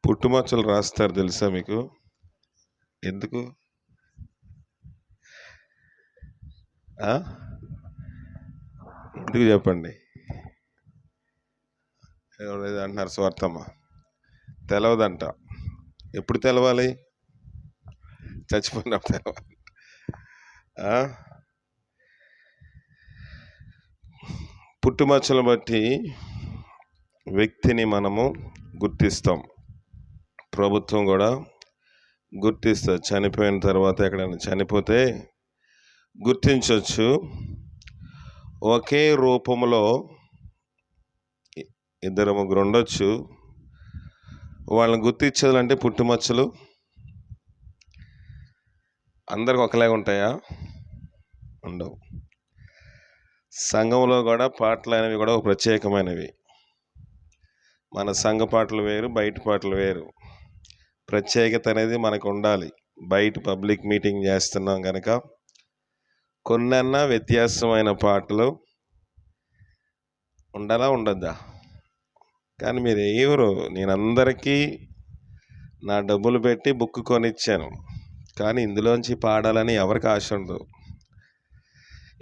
పుట్టుమచ్చలు రాస్తారు తెలుసా మీకు? ఎందుకు? ఎందుకు చెప్పండి. ఎవరైతే అంటున్నారు స్వార్థమ్మ తెలవదంట. ఎప్పుడు తెలవాలి? చచ్చిపోయినప్పుడు తెలవాలి. పుట్టుమచ్చలు బట్టి వ్యక్తిని మనము గుర్తిస్తాం. ప్రభుత్వం కూడా గుర్తిస్తుంది. చనిపోయిన తర్వాత ఎక్కడైనా చనిపోతే గుర్తించవచ్చు. ఒకే రూపంలో ఇద్దరు ముగ్గురు ఉండొచ్చు. వాళ్ళని గుర్తించాలంటే పుట్టుమచ్చలు అందరికి ఒకలాగా ఉంటాయా? ఉండవు. సంఘంలో కూడా పాటలు అనేవి కూడా ఒక ప్రత్యేకమైనవి. మన సంఘ పాటలు వేరు, బయట పాటలు వేరు. ప్రత్యేకత అనేది మనకు ఉండాలి. బయట పబ్లిక్ మీటింగ్ చేస్తున్నాం కనుక కొన్నన్నా వ్యత్యాసమైన పాటలు ఉండాలా ఉండద్దా? కానీ మీరు ఎవరు? నేను అందరికీ నా డబ్బులు పెట్టి బుక్ కొనిచ్చాను, కానీ ఇందులోంచి పాడాలని ఎవరికి ఆశ ఉండదు.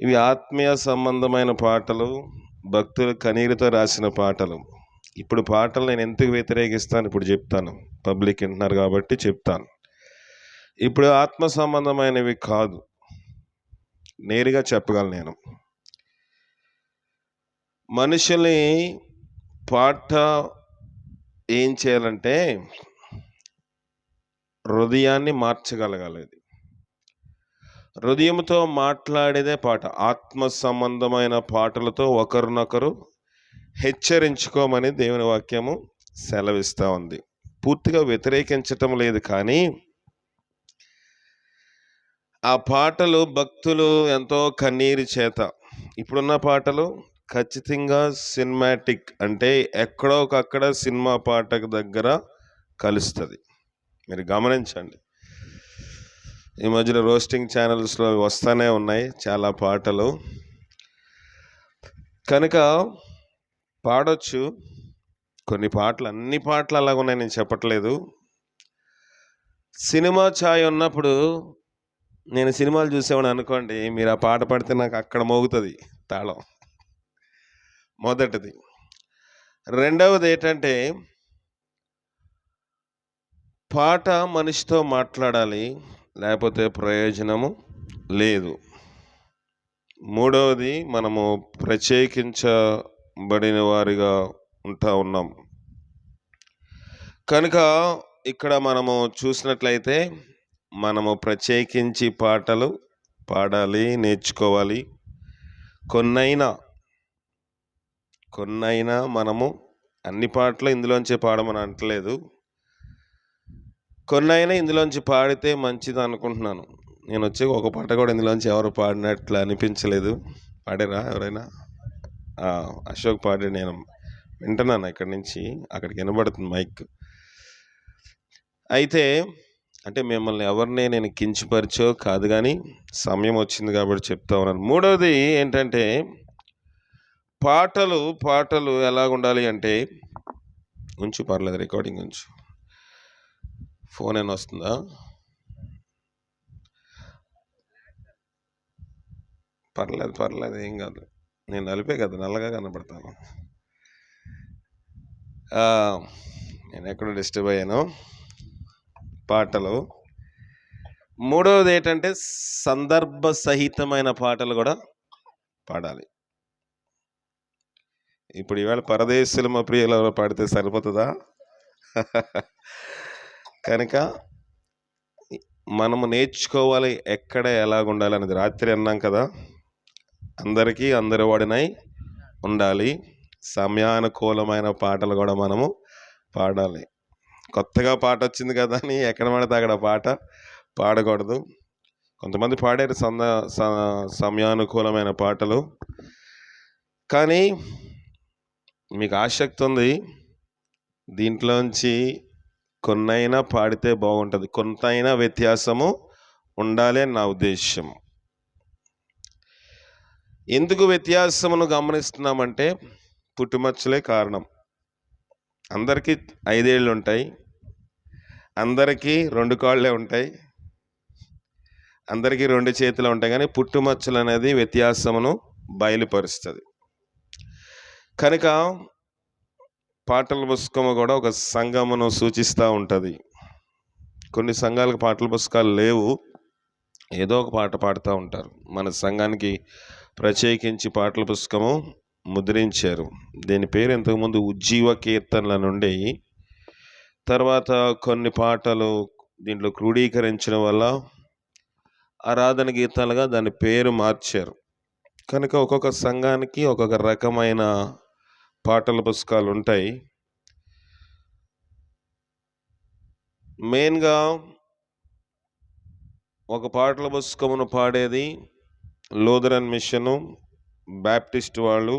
ఇవి ఆత్మీయ సంబంధమైన పాటలు, భక్తులు కన్నీరుతో రాసిన పాటలు. ఇప్పుడు పాటలు నేను ఎందుకు వ్యతిరేకిస్తాను ఇప్పుడు చెప్తాను. పబ్లిక్ వింటున్నారు కాబట్టి చెప్తాను. ఇప్పుడు ఆత్మ సంబంధమైనవి కాదు, నేరుగా చెప్పగలను నేను. మనుషుల్ని పాట ఏం చేయాలంటే హృదయాన్ని మార్చగలగాలి. హృదయంతో మాట్లాడేదే పాట. ఆత్మ సంబంధమైన పాటలతో ఒకరినొకరు హెచ్చరించుకోమని దేవుని వాక్యము సెలవిస్తూ ఉంది. పూర్తిగా వ్యతిరేకించటం లేదు, కానీ ఆ పాటలు భక్తులు ఎంతో కన్నీరు చేత, ఇప్పుడున్న పాటలు ఖచ్చితంగా సినిమాటిక్, అంటే ఎక్కడో ఒకక్కడ సినిమా పాటకు దగ్గర కలుస్తుంది. మీరు గమనించండి. ఈ మధ్యలో రోస్టింగ్ ఛానల్స్లో వస్తూనే ఉన్నాయి చాలా పాటలు. కనుక పాడొచ్చు. కొన్ని పాటలు, అన్ని పాటలు అలాగ ఉన్నాయి నేను చెప్పట్లేదు. సినిమా ఛాయ్ ఉన్నప్పుడు నేను సినిమాలు చూసేవాడు అనుకోండి, మీరు ఆ పాట పాడితే నాకు అక్కడ మోగుతుంది తాళం. మొదటిది. రెండవది ఏంటంటే పాట మనిషితో మాట్లాడాలి, లేకపోతే ప్రయోజనము లేదు. మూడవది, మనము ప్రత్యేకించబడిన వారిగా ఉన్నాం కనుక ఇక్కడ మనము చూసినట్లయితే మనము ప్రత్యేకించి పాటలు పాడాలి, నేర్చుకోవాలి. కొన్నైనా మనము అన్ని పాటలు ఇందులోంచి పాడమని అంటలేదు. కొన్నైనా ఇందులోంచి పాడితే మంచిది అనుకుంటున్నాను. నేను వచ్చి ఒక పాట కూడా ఇందులోంచి ఎవరు పాడినట్లు అనిపించలేదు. పాడారా ఎవరైనా? అశోక్ పాడాడు, నేను వింటున్నాను ఇక్కడి నుంచి, అక్కడికి వినబడుతుంది మైక్. అయితే అంటే మిమ్మల్ని ఎవరిని నేను కించపరిచో కాదు, కానీ సమయం వచ్చింది కాబట్టి చెప్తా ఉన్నాను. మూడవది ఏంటంటే పాటలు ఎలాగుండాలి అంటే, ఉంచు పర్లేదు, రికార్డింగ్ ఉంచు. ఫోన్ ఏమైనా వస్తుందా? పర్లేదు ఏం కాదు. నేను నలిపే కదా, నల్లగా కనపడతాను. నేను ఎక్కడ డిస్టర్బ్ అయ్యాను. పాటలు. మూడవది ఏంటంటే సందర్భ సహితమైన పాటలు కూడా పాడాలి. ఇప్పుడు ఈవేళ పరదేశులు మా ప్రియులు పాడితే సరిపోతుందా? కనుక మనము నేర్చుకోవాలి ఎక్కడ ఎలాగుండాలి అనేది. రాత్రి అన్నాం కదా, అందరికీ అందరి వాడినై ఉండాలి. సమయానుకూలమైన పాటలు కూడా మనము పాడాలి. కొత్తగా పాట వచ్చింది కదా అని ఎక్కడ పడితే అక్కడ పాట పాడకూడదు. కొంతమంది పాడారు సమయానుకూలమైన పాటలు, కానీ మీకు ఆసక్తి ఉంది, దీంట్లోంచి కొన్నైనా పాడితే బాగుంటుంది. కొంతైనా వ్యత్యాసము ఉండాలి అని నా ఉద్దేశం. ఎందుకు వ్యత్యాసమును గమనిస్తున్నామంటే పుట్టుమచ్చలే కారణం. అందరికీ 5 ఏళ్ళు ఉంటాయి, అందరికీ 2 కాళ్ళే ఉంటాయి, అందరికీ 2 చేతులు ఉంటాయి, కానీ పుట్టుమచ్చలు అనేది వ్యత్యాసమును బయలుపరుస్తుంది. కనుక పాటల పుస్తకము కూడా ఒక సంఘమును సూచిస్తూ ఉంటుంది. కొన్ని సంఘాలకు పాటల పుస్తకాలు లేవు, ఏదో ఒక పాట పాడుతూ ఉంటారు. మన సంఘానికి ప్రత్యేకించి పాటల పుస్తకము ముద్రించారు. దీని పేరు ఇంతకుముందు ఉజ్జీవ కీర్తనల నుండి తర్వాత కొన్ని పాటలు దీంట్లో క్రోడీకరించడం వల్ల ఆరాధన గీతాలుగా దాని పేరు మార్చారు. కనుక ఒక్కొక్క సంఘానికి ఒక్కొక్క రకమైన పాటల పుస్తకాలు ఉంటాయి. మెయిన్గా ఒక పాటల పుస్తకమును పాడేది లూథరన్ మిషను, బ్యాప్టిస్ట్ వాళ్ళు,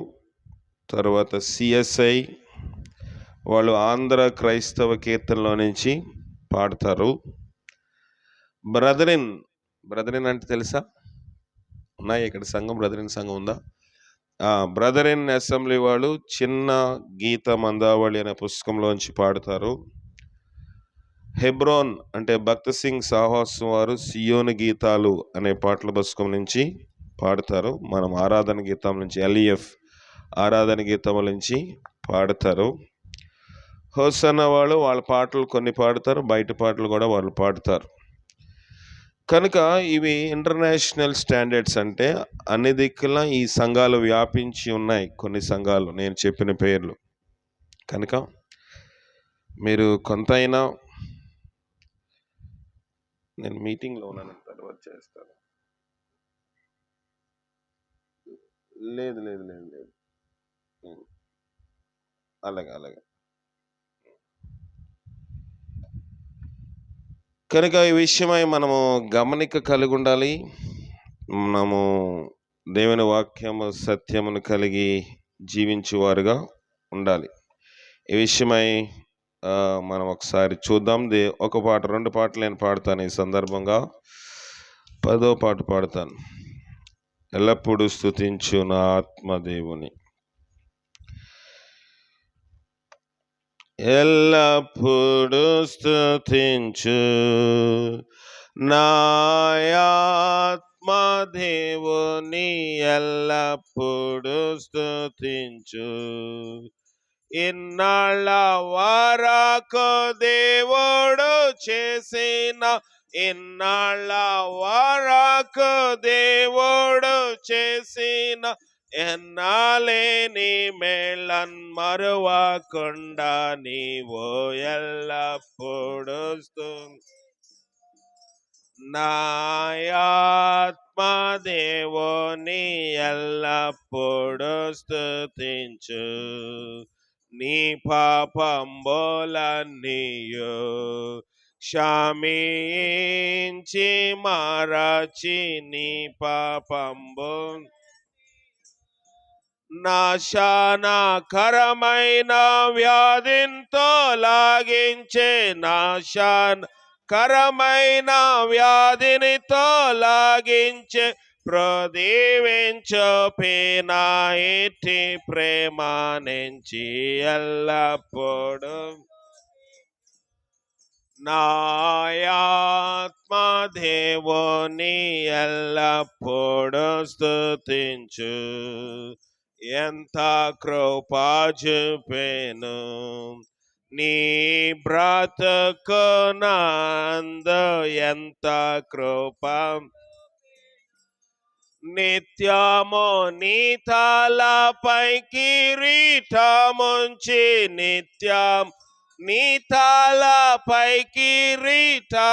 తర్వాత సిఎస్ఐ వాళ్ళు ఆంధ్ర క్రైస్తవ కీర్తనలో నుంచి పాడతారు. బ్రదరిన్ అంటే తెలుసా? ఉన్నాయి ఇక్కడ సంఘం, బ్రదరిన్ సంఘం ఉందా? బ్రదరిన్ అసెంబ్లీ వాళ్ళు చిన్న గీత మందావళి అనే పుస్తకంలోంచి పాడతారు. హెబ్రోన్ అంటే భక్త సింగ్ సాహసం వారు సియోను గీతాలు అనే పాటల పుస్తకం నుంచి పాడతారు. మనం ఆరాధన గీతం నుంచి ఎల్ఈఎఫ్ ఆరాధన గీతముల నుంచి పాడతారు. హోసన్న వాళ్ళు వాళ్ళ పాటలు కొన్ని పాడతారు, బయట పాటలు కూడా వాళ్ళు పాడతారు. కనుక ఇవి ఇంటర్నేషనల్ స్టాండర్డ్స్, అంటే అన్ని దిక్కుల ఈ సంఘాలు వ్యాపించి ఉన్నాయి. కొన్ని సంఘాలు నేను చెప్పిన పేర్లు. కనుక మీరు కొంత అయినా, నేను మీటింగ్లో ఉన్నాను, తర్వాత చేస్తాను. లేదు అలాగే. కనుక ఈ విషయమై మనము గమనిక కలిగి ఉండాలి. మనము దేవుని వాక్యము సత్యమును కలిగి జీవించేవారుగా ఉండాలి. ఈ విషయమై మనం ఒకసారి చూద్దాం. ఒక పాట, 2 పాటలు నేను పాడతాను. ఈ సందర్భంగా 10వ పాట పాడతాను. ఎల్లప్పుడూ స్తుతించు నా ఆత్మదేవుని, ఎల్లప్పుడూ స్తుతించు నా ఆత్మదేవుని, ఎల్లప్పుడూ స్తుతించు. ఇన్నాళ్ళ వరకు దేవుడు చేసిన, ఇన్నాళ్ళ వరకు దేవుడు చేసిన ఎన్నాలేని మేళన్ మరువకుండా నీవు ఎల్లప్పుడూ నా ఆత్మదేవుని, ఎల్లప్పుడూ స్తుతించు. నీ పాపంబులన్నీయు క్షమించి మరచి, నీ పాపంబు నాశనకరమైన వ్యాధితో లాగించే, నాశనకరమైన వ్యాధిని తొలగించే, ప్రదీవించు పీనా ఇట్టి ప్రేమ నుంచి ఎల్లప్పుడూ నా ఆత్మదేవుని, ఎల్లప్పుడూ స్తుతించు. ఎంత కృప చూపెను నీ బ్రతుకునందు, ఎంత కృప. నిత్యము నీ తలపై కిరీటముంచి, నిత్యం నీ తలపై కిరీటముంచి,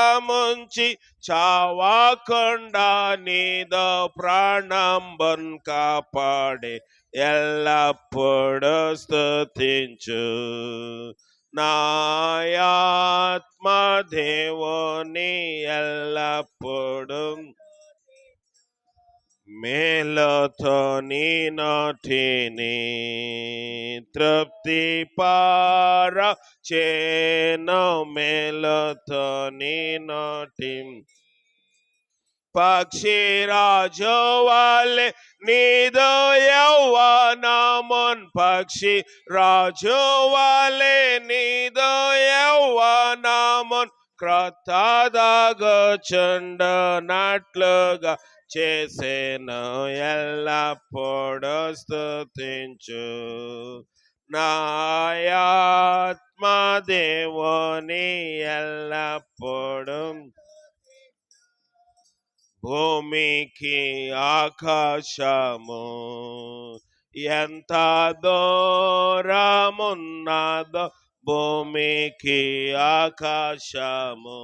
చావకుండా నీదో ప్రాణంబున్ కాపాడే, ఎల్లప్పుడూ స్తుతించు. నా ఆత్మదేవుని, ఎల్లప్పుడూ మేలుతో నీ నోటిని తృప్తి పరచెను, మేలుతో నీ నోటి. పక్షిరాజు వలె నీదు యవ్వనమున్, పక్షిరాజు వలె నీదు యవ్వనమున్ క్రొత్తదాగుచుండునట్లుగా చేసేను ఎల్లప్పుడూ స్తుతించు. నా ఆత్మ దేవుని ఎల్లప్పుడూ భూమికి ఆకాశము ఎంత దూరమున్నదో భూమికి ఆకాశము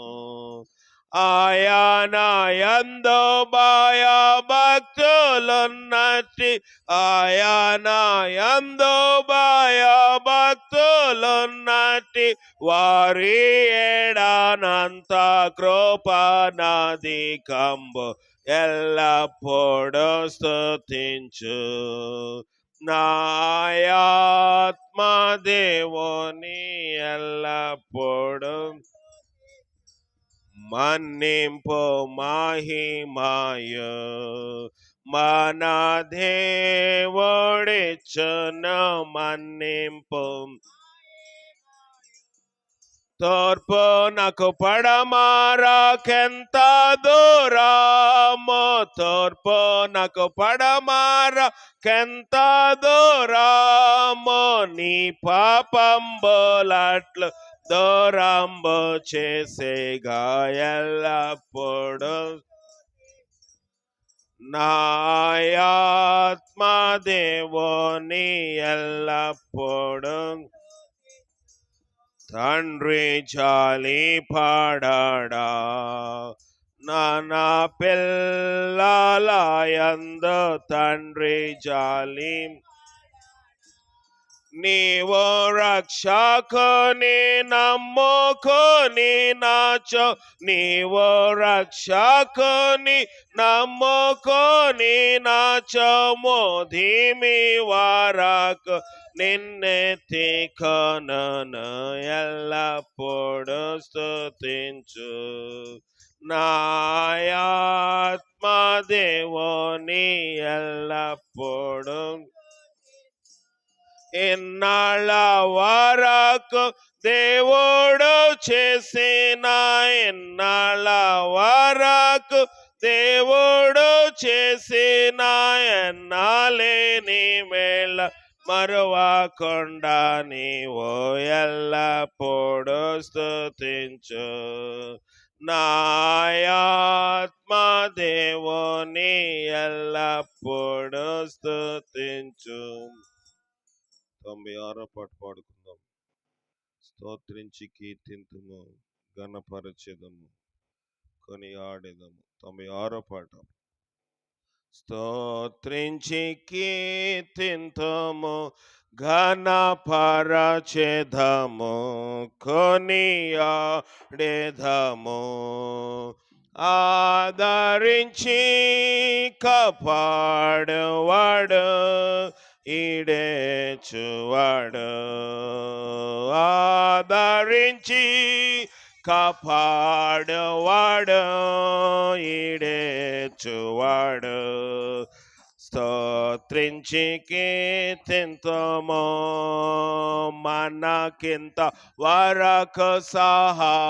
ఆయన యందు భయభక్తులున్నట్టి ఆయన యందు భయభక్తులున్నట్టి వారి ఏడానంత కృపణాధికంబు ఎల్లప్పుడూ స్తుతించు. నా ఆత్మ దేవుని ఎల్లప్పుడూ మన్నింపు మహిమయు మన దేవుడిచ్చును మన్నింపు. తూర్పునకు పడమరకెంత దూరము తూర్పునకు పడమరకెంత దూరము నీ పాపంబులట్లు దూరంబు చేసేగా ఎల్లప్పుడు నా ఆత్మ దేవుని ఎల్లప్పుడు తండ్రి జాలి పడడా నా పిల్లలయందు తండ్రి జాలి. నీవు రక్షకుని నమ్ముకొని నాచో నీవు రక్షకుని నమ్ముకొని నాచో మోధిమి వరకు నిన్నెత్తి కొనను ఎల్లప్పుడు స్తుతించు. నా ఆత్మ దేవుని ఎల్లప్పుడు ఇన్నాళ్ళ వరకు దేవుడు చేసిన ఇన్నాళ్ళ వరకు దేవుడు చేసిన ఎన్నాలేని మేళ మరువకుండా నీవు ఎల్లప్పుడు స్తుతించు. నా ఆత్మ దేవుని ఎల్లప్పుడు స్తుతించు. 96వ పాట పాడుకుందాం. స్తోత్రించి కీర్తింతుము ఘనపరచెదము కొనియాడెదము. 96వ పాట. స్తోత్రించి కీర్తింతుము ఘనపరచెదము కొనియాడెదము. ఆదరించి కాపాడువాడు ఈడేచువాడు ఆదరించి కాపాడువాడు ఈడేచువాడు. స్తోత్రించి కీర్తింతుము మనకింత వరకు సహాయపడిన్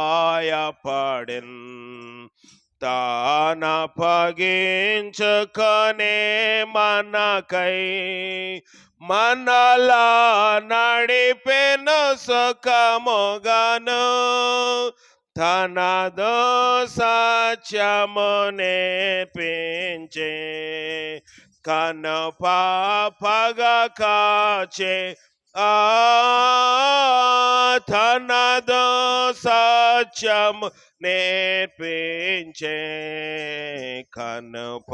తాన పగించుకొనే మనకై మనలా నడిపెను సుఖముగాను తనదో సత్యము నేర్పించే కను పాపగా కాచే తనదో సత్యము నేర్పించే కనుప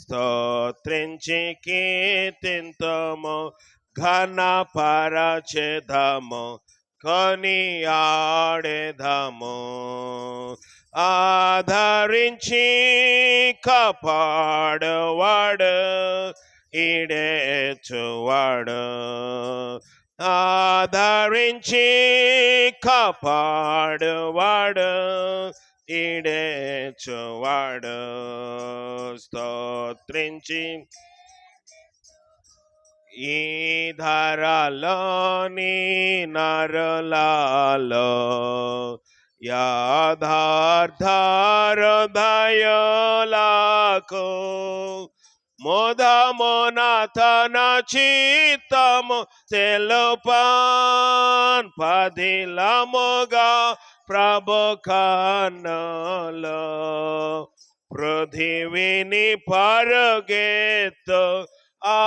స్తోత్రించి కీర్తింతుము ఘనపరచెదము కొనియాడెదము. ఆదరించి కాపాడువాడు ఈడేచువాడు ఆదరించి కాపాడువాడు ఈడేచువాడు. స్తోత్రించి ఈ ధరలోని నరులలో యథార్థ హృదయులకు మోదమున తన చిత్తము తెలుపన్ పదిలముగా ప్రభు కన్నులో పృథివిని పరుగెత్తు ఆ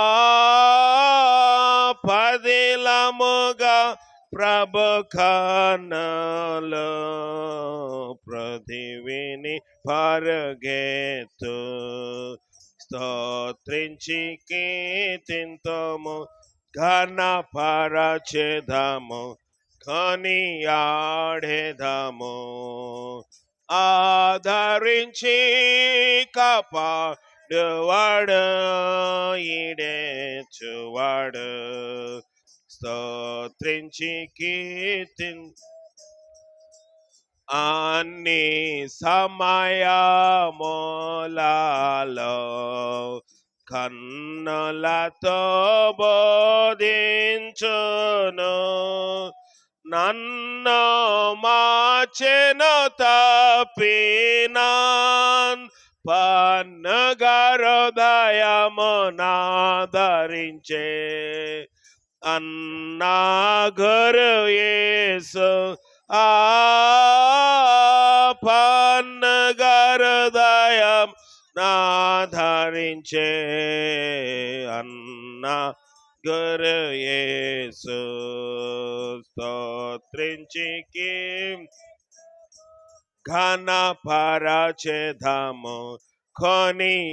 పదిలముగా ప్రభు కన్నులో పృథివిని పరుగెత్తు స్తోత్రించి కీర్తింతుము ఘనపరచెదము కొనియాడెదము ఆదరించి కాపాడువాడు ఈడేచువాడు స్తోత్రించి కీర్తిన్ అన్ని సమయములలో కన్నులతో బోధించును నన్ను మార్చెను తప్పినాన్ పన్నుగ హృదయమునాదరించే అన్నా గురు యేసు ఆ పన్నుగ హృదయం నాధరించే అన్నా గురు యేసు స్తోత్రించి ఘనపరచెదము కొనియాడెదము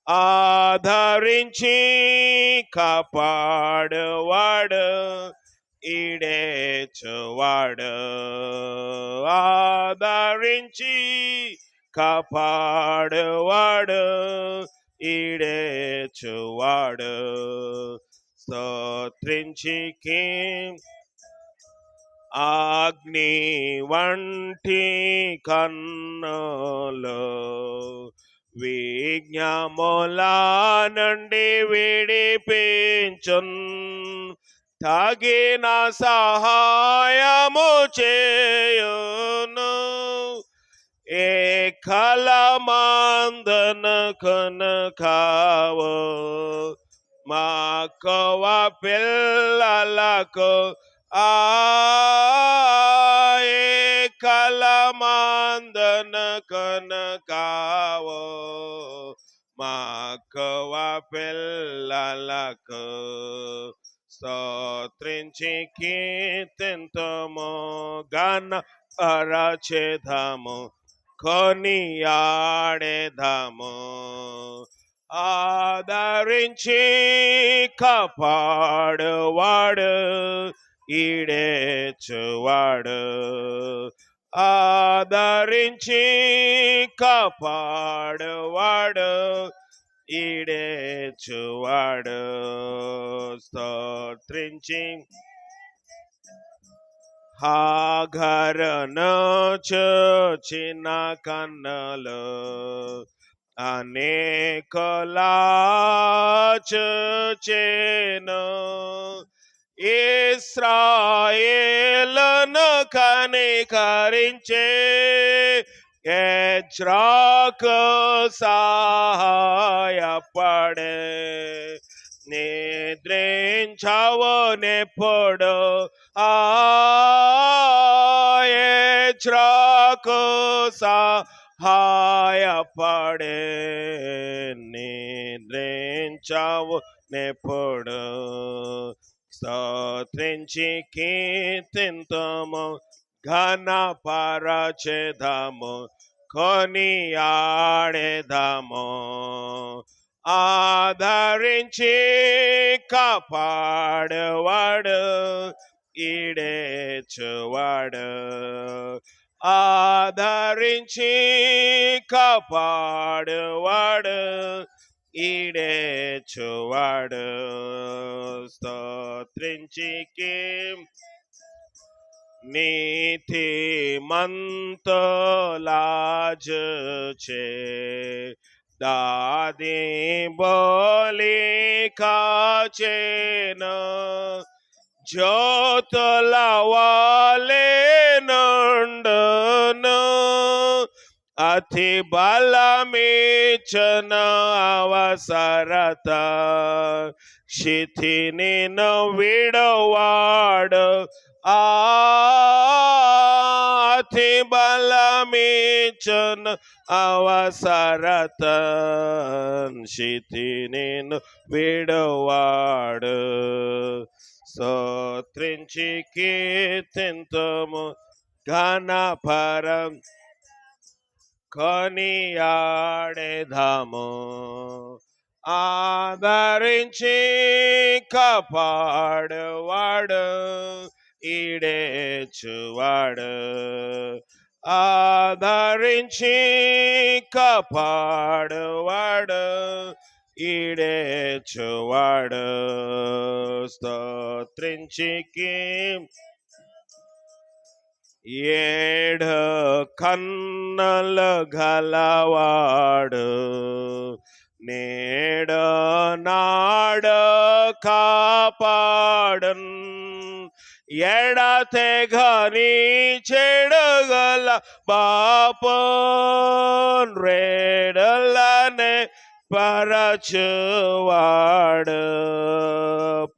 ఆదరించి కాపాడువాడు ఈడేచువాడు ఆదరించి కాపాడువాడు ఈడేచువాడు స్తోత్రించి అగ్ని వంటి కన్నులు విజ్ఞముల నుండి విడిపించున్ తగిన సహాయము చేయును ఏ కలమందన కనకావో మాకవ పిల్లలకు ఏ కలమందన కనకావో మాకవ పిల్లలకు స్తోత్రించి కీర్తింతుము ఘనపరచెదము కొనియాడెదము ఆదరించి కాపాడువాడు ఈడేచువాడు ఆదరించి కాపాడువాడు ఈడేచువాడు స్తోత్రించి హాగరను చూచిన కన్నులు అనేకులా చూచెను ఇశ్రాయేలును కనికరించే ఎజ్రాకు సహాయపడే నిద్రించవు నెప్పుడు ఎజ్రాకు సహాయపడే నిద్రించవు నెప్పుడు స్తోత్రించి కీర్తింతుము ఘనపరచెదము కొనియాడెదము ఆదరించి కాపాడువాడు ఈడేచువాడు ఆదరించి కాపాడువాడు ఈడేచువాడు స్తోత్రించి నీతిమంతులా చూచే దాది బోలి కాచేను జ్యోతుల వాలే నుండును అతి బలమీచన అవసరత శిథిని విడవాడు అతి బలమీచన అవసరత శిథిని విడవాడు స్తోత్రించి కీర్తింతుము ఘనపరం కొనియాడెదము ఆదరించి కాపాడువాడు ఈడేచువాడు ఆదరించి కాపాడువాడు ఈడేచువాడు స్తోత్రించి ఏడు కన్నలు గలవాడు నేడు నాడు కాపాడున్ ఎడతెగని చెడుగల పాపన్ రేడలనే పరచువాడు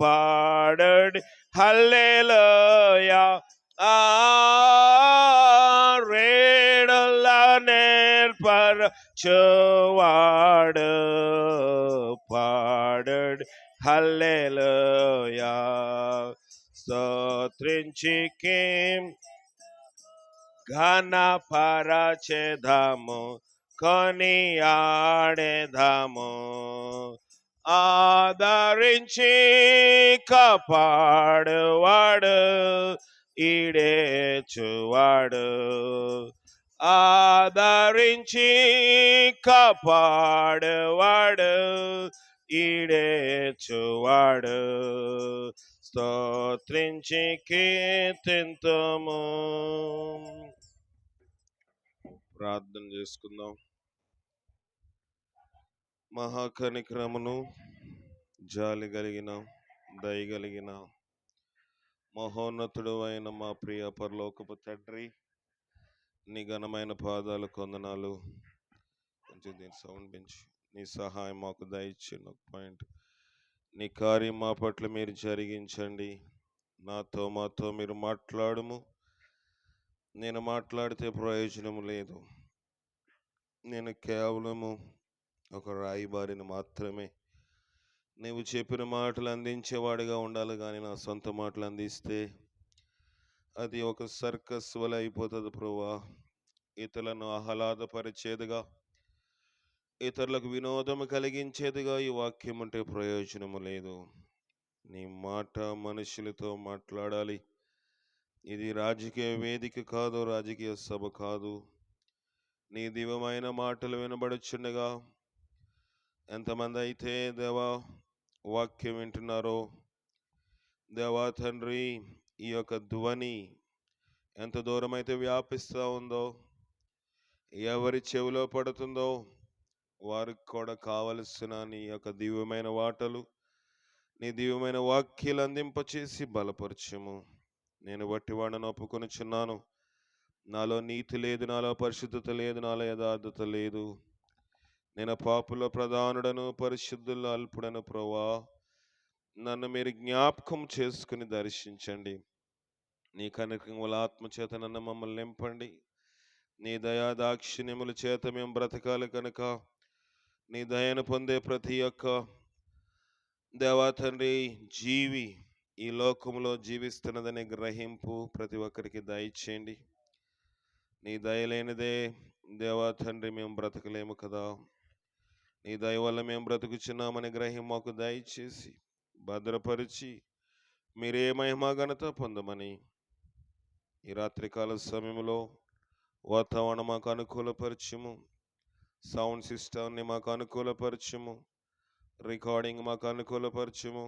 పాడడి హల్లెలూయా రేడల నేర్పరచువాడు పాడడి హల్లెలూయా స్తోత్రించి ఘనపరచెదము కొనియాడెదము ఆదరించి కాపాడువాడు ఈడేచువాడు ఆదరించి కాపాడువాడు ఈడేచువాడు స్తోత్రించి కీర్తింతుము. ప్రార్థన చేసుకుందాం. మహాకనిక్రమును జాలి కలిగిన దయగలిగిన మహోన్నతుడు అయిన మా ప్రియ పరలోకపు తండ్రి, నీ ఘనమైన పాదాలు కొందనాలు. కొంచెం దీన్ని సౌండ్ పెంచి నీ సహాయం మాకు దయచిన పాయింట్. నీ కార్యం మా పట్ల మీరు జరిగించండి. మాతో మీరు మాట్లాడుము. నేను మాట్లాడితే ప్రయోజనం లేదు. నేను కేవలము ఒక రాయిబారిని మాత్రమే. నీవు చెప్పిన మాటలు అందించేవాడిగా ఉండాలి, కానీ నా సొంత మాటలు అందిస్తే అది ఒక సర్కస్ వల్ల అయిపోతుంది ప్రభువా. ఇతరులను ఆహ్లాదపరిచేదిగా, ఇతరులకు వినోదము కలిగించేదిగా ఈ వాక్యం ఉంటే ప్రయోజనము లేదు. నీ మాట మనుషులతో మాట్లాడాలి. ఇది రాజకీయ వేదిక కాదు, రాజకీయ సభ కాదు. నీ దివ్యమైన మాటలు వినబడుచుండగా ఎంతమంది అయితే దేవా వాక్యం వింటున్నారో, దేవా తండ్రి, ఈ యొక్క ధ్వని ఎంత దూరం అయితే వ్యాపిస్తూ ఉందో, ఎవరి చెవిలో పడుతుందో వారికి కూడా కావలసిన నీ యొక్క దివ్యమైన మాటలు, నీ దివ్యమైన వాక్యాలు అందింపచేసి బలపరచము. నేను వట్టివాడను ఒప్పుకొనుచున్నాను. నాలో నీతి లేదు, నాలో పరిశుద్ధత లేదు, నాలో యథార్థత లేదు. నేను పాపుల ప్రధానుడను, పరిశుద్ధుల అల్పుడను ప్రభువా. నన్ను మీరు జ్ఞాపకం చేసుకుని దర్శించండి. నీ కనికరముల ఆత్మచేత నన్ను మమ్మల్ని నింపండి. నీ దయా దాక్షిణ్యముల చేత మేము బ్రతకాలి కనుక నీ దయను పొందే ప్రతి ఒక్క దేవా తండ్రి జీవి ఈ లోకంలో జీవిస్తున్నదని గ్రహింపు ప్రతి ఒక్కరికి దయచేయండి. నీ దయ లేనిదే దేవా తండ్రి మేము బ్రతకలేము కదా. నీ దయ వల్ల మేము బ్రతుకుచున్నామని గ్రహం మాకు దయచేసి భద్రపరిచి మీరే మహిమ ఘనత పొందమని ఈ రాత్రికాల సమయంలో వాతావరణం మాకు అనుకూలపరచుము. సౌండ్ సిస్టమ్ని మాకు అనుకూలపరచుము. రికార్డింగ్ మాకు అనుకూలపరచుము.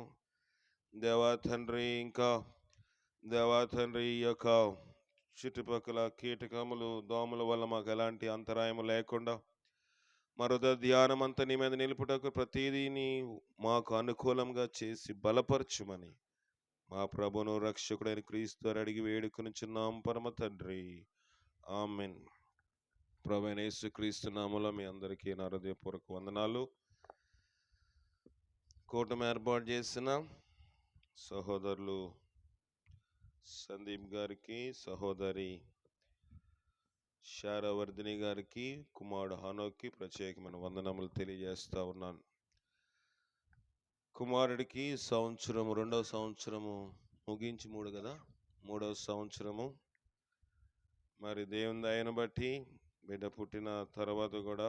దేవా తండ్రి, ఇంకా దేవా తండ్రి ఈ యొక్క చుట్టుపక్కల కీటకములు, దోమల వల్ల మాకు ఎలాంటి అంతరాయము లేకుండా మరొక ధ్యానమంతా నీ మీద నిలుపుటకు ప్రతిదీ మాకు అనుకూలంగా చేసి బలపరచుమని మా ప్రభును రక్షకుడైన క్రీస్తు అడిగి వేడుకొనుచున్నాం పరమ తండ్రి. ఆమెన్. ప్రభువైన యేసుక్రీస్తు నామములో మీ అందరికీ నా హృదయపూర్వక వందనాలు. కూటమి ఏర్పాటు చేసిన సహోదరులు సందీప్ గారికి, సహోదరి శారవర్ధిని గారికి, కుమారుడు హానోక్కి ప్రత్యేకమైన వందనములు తెలియజేస్తా ఉన్నాను. కుమారుడికి రెండవ సంవత్సరము ముగించి మూడవ సంవత్సరము. మరి దేవుని దయను బట్టి బిడ్డ పుట్టిన తర్వాత కూడా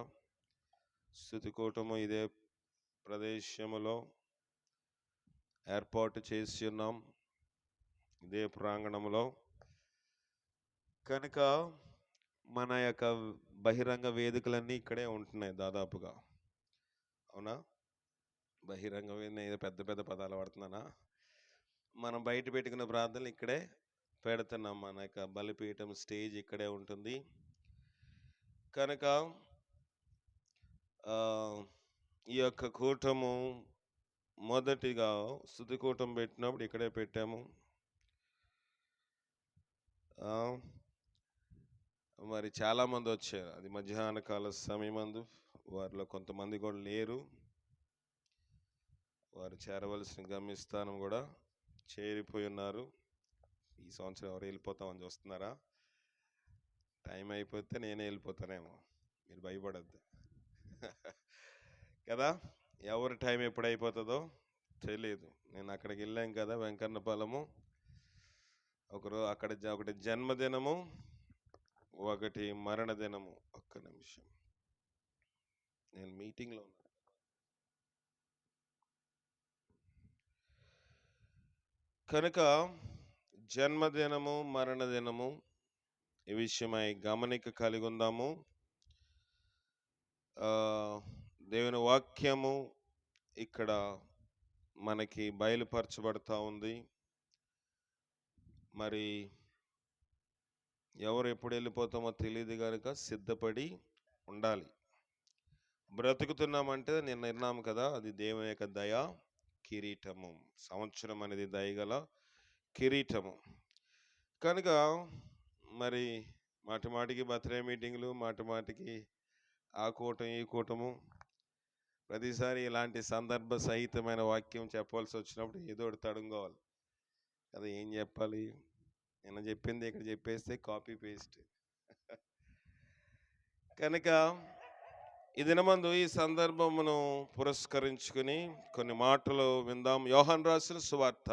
స్తుతి కూటము ఇదే ప్రదేశములో ఏర్పాటు చేసి ఉన్నాం, ఇదే ప్రాంగణంలో. కనుక మన యొక్క బహిరంగ వేదికలన్నీ ఇక్కడే ఉంటున్నాయి దాదాపుగా. అవునా? బహిరంగ వేదిక పెద్ద పెద్ద పదాలు వాడుతున్నానా? మనం బయట పెట్టుకున్న ప్రార్థనలు ఇక్కడే పెడుతున్నాం. మన యొక్క బలిపీఠం స్టేజ్ ఇక్కడే ఉంటుంది. కనుక ఈ యొక్క కూటము మొదటిగా స్తుతి కూటం పెట్టినప్పుడు ఇక్కడే పెట్టాము. మరి చాలామంది వచ్చారు. అది మధ్యాహ్న కాల సమయమందు. వారిలో కొంతమంది కూడా లేరు. వారు చేరవలసిన గమ్యస్థానం కూడా చేరిపోయి ఉన్నారు. ఈ సంవత్సరం ఎవరు వెళ్ళిపోతామని చూస్తున్నారా? టైం అయిపోతే నేనే వెళ్ళిపోతానేమో, మీరు భయపడద్దు కదా. ఎవరి టైం ఎప్పుడు అయిపోతుందో తెలియదు. నేను అక్కడికి వెళ్ళాం కదా, వెంకన్నపాలెము. ఒకటి జన్మదినము, ఒకటి మరణ దినము. ఒక్క నిమిషం, నేను మీటింగ్లో ఉన్నాను. కనుక జన్మదినము, మరణ దినము ఈ విషయమై గమనిక కలిగి ఉందాము. దేవుని వాక్యము ఇక్కడ మనకి బయలుపరచబడతా ఉంది. మరి ఎవరు ఎప్పుడు వెళ్ళిపోతామో తెలియదు కనుక సిద్ధపడి ఉండాలి. బ్రతుకుతున్నామంటే నిన్న విన్నాము కదా, అది దేవుని యొక్క దయ కిరీటము. సంవత్సరం అనేది దయగల కిరీటము. కనుక మరి మాటిమాటికి బర్త్డే మీటింగ్లు, మాటిమాటికి ఆ కూటం ఈ కూటము, ప్రతిసారి ఇలాంటి సందర్భ సహితమైన వాక్యం చెప్పాల్సి వచ్చినప్పుడు ఏదో ఒకటి తడుంగోవాలి కదా. ఏం చెప్పాలి? నిన్న చెప్పింది ఇక్కడ చెప్పేస్తే కాపీ పేస్ట్. కనుక ఈ దినమందు ఈ సందర్భమును పురస్కరించుకుని కొన్ని మాటలు విందాం. యోహాను రాసిన సువార్త